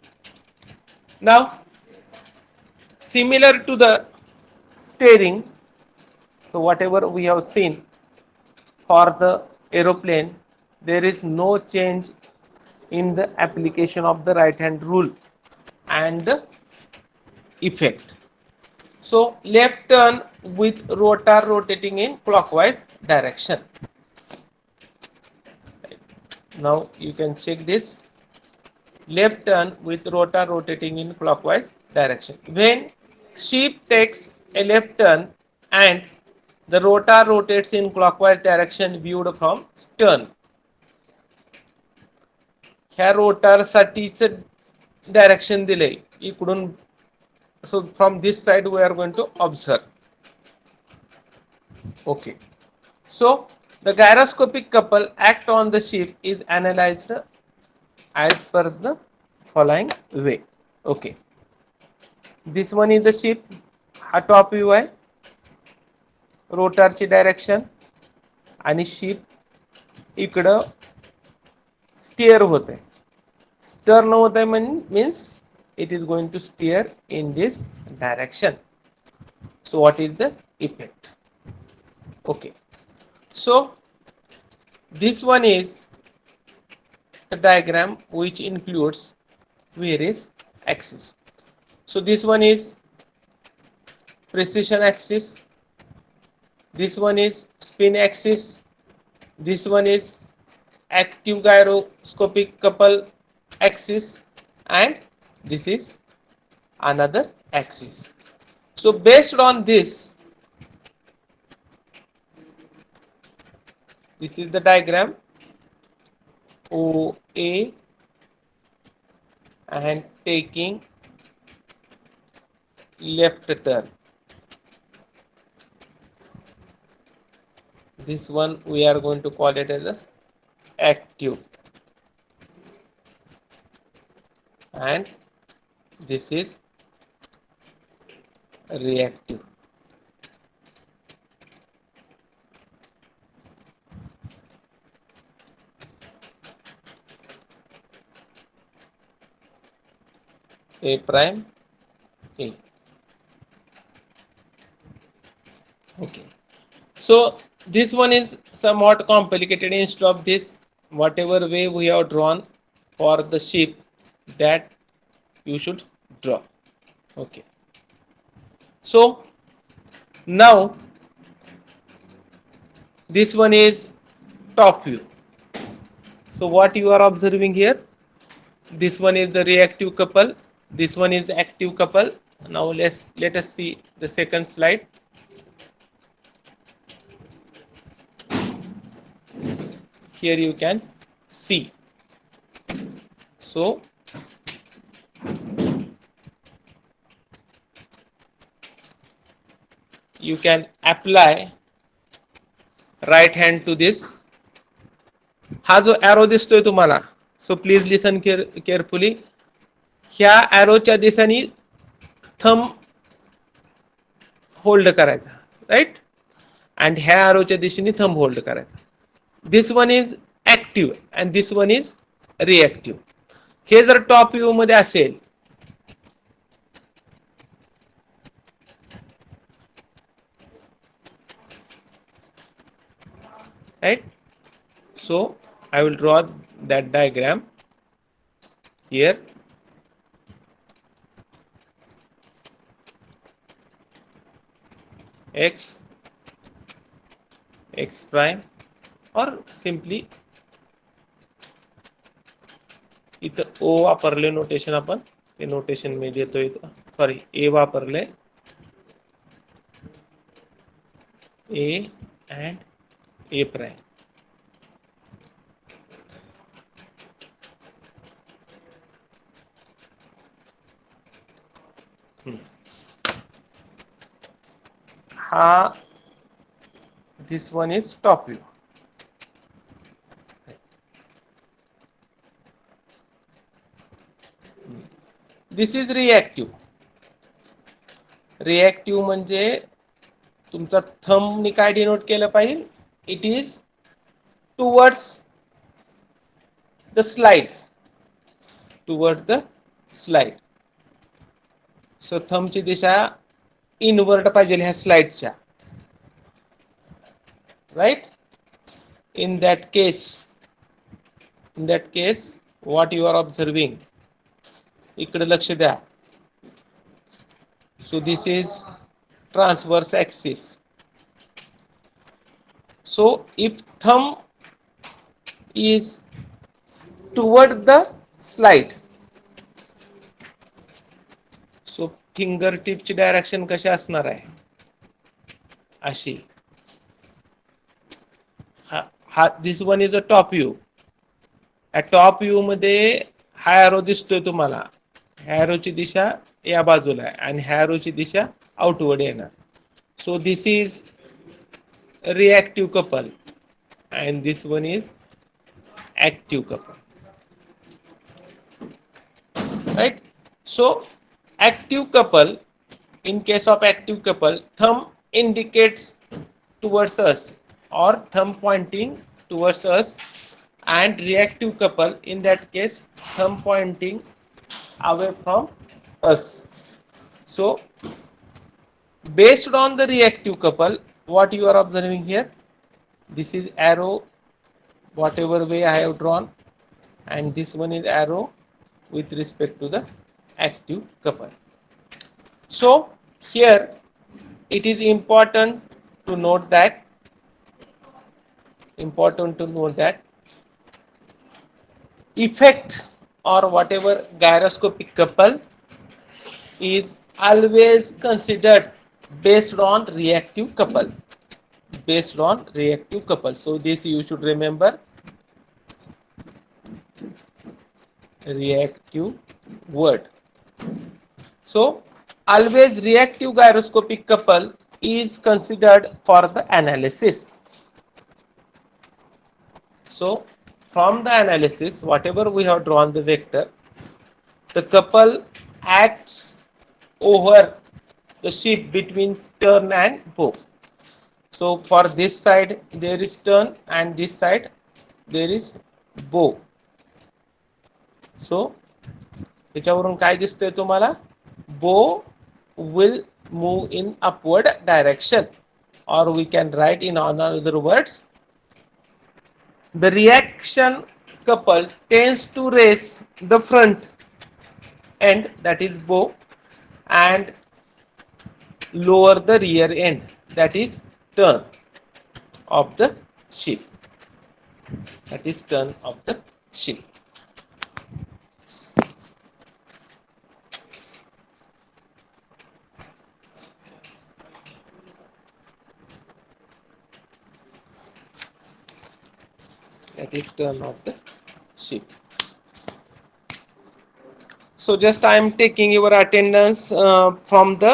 Speaker 1: Now similar to the steering, so whatever we have seen for the aeroplane, there is no change in the application of the right hand rule and the effect. So left turn with rotor rotating in clockwise direction. Now you can check this. Left turn with rotor rotating in clockwise direction. When ship takes a left turn and the rotor rotates in clockwise direction viewed from stern. ह्या rotor साठीचं direction दिले इकडून. So from this side we are going to observe. Okay. So the gyroscopic couple act on the ship is analyzed as per the following way. Okay. This one is the ship. हा top view आहे, रोटरची direction, आणि ship इकडं स्टीअर होत आहे. Stern होत आहे means it is going to steer in this direction. So what is the effect? Okay, so this one is the diagram which includes various axes. So this one is precision axis, this one is spin axis, this one is active gyroscopic couple axis, and this is another axis. So based on this, this is the diagram OA and taking left turn. This one we are going to call it as a active, and this is reactive. A prime A. Okay, so this one is somewhat complicated. Instead of this, whatever way we have drawn for the ship, that you should draw. Okay, so now this one is top view. So what you are observing here, this one is the reactive couple, this one is the active couple. Now let us see the second slide. here you can see. So you can apply right hand to this. हा जो arrow दिसतोय तुम्हाला, so please listen carefully. ह्या arrowच्या दिशेने thumb hold करायचा, right, and ह्या arrowच्या दिशेने thumb hold करायचा. This one is active and this one is reactive. हे जर टॉप व्ह्यू मध्ये असेल, right? So I will draw that diagram here. X prime, or simply इथं O वापरले नोटेशन, आपण ते नोटेशन मी देतो इथं, सॉरी A वापरले, A and A prime. हा, this one is top view. This is reactive. Reactive म्हणजे तुमचा थंब नि काय डिनोट केलं पाहिजे, it is towards the slide, towards the slide. So थंबची दिशा इनवर्ट पाहिजे ह्या स्लाइडच्या, right. in that case what you are observing, इकडे लक्ष द्या. So this is transverse axis. So if thumb is toward the slide, so fingertip ची direction कशी असणार आहे, अशी. हा this one is a top view. या टॉप व्ह्यू मध्ये हा एरो दिसतोय तुम्हाला, ह्या एरोची दिशा या बाजूला आहे आणि ह्या एरोची दिशा आउटवर्ड येणार. सो this is reactive couple and this one is active couple, right? So active couple, in case of active couple, thumb indicates towards us or thumb pointing towards us, and reactive couple, in that case thumb pointing away from us. So based on the reactive couple, what you are observing here, this is arrow whatever way I have drawn, and this one is arrow with respect to the active couple. So here it is important to note that effect or whatever gyroscopic couple is always considered based on reactive couple, so this you should remember, reactive word. So always reactive gyroscopic couple is considered for the analysis. So from the analysis, whatever we have drawn the vector, the couple acts over the ship between stern and bow. So for this side there is stern and this side there is bow. So याच्यावरून काय दिसतंय तुम्हाला, bow will move in upward direction, or we can write in other words, the reaction couple tends to raise the front end, that is bow, and lower the rear end, that is stern of the ship, that is turn off the sheet. So just I am taking your attendance from the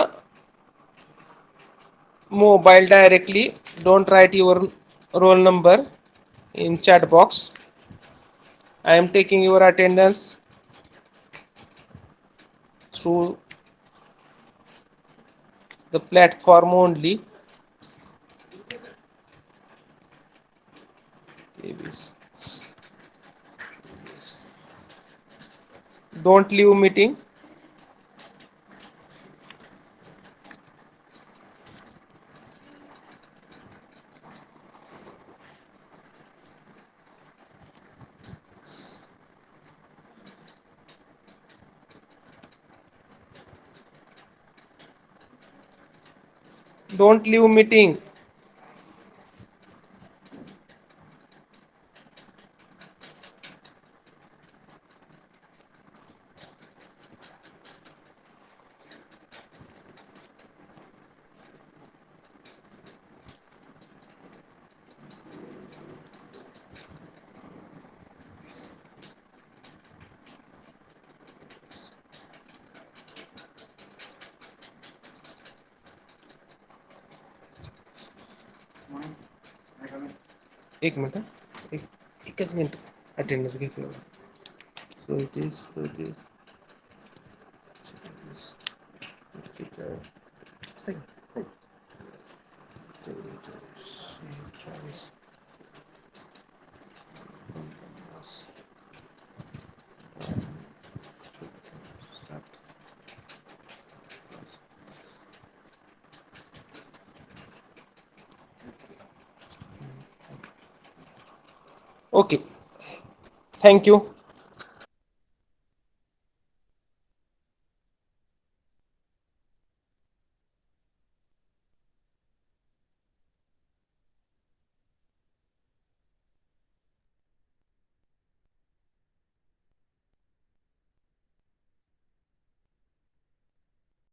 Speaker 1: mobile directly. Don't write your roll number in chat box. I am taking your attendance through the platform only. Don't leave meeting. Don't leave meeting. एक minute एकच minute attendance घेतो. So it is 44. Okay, thank you.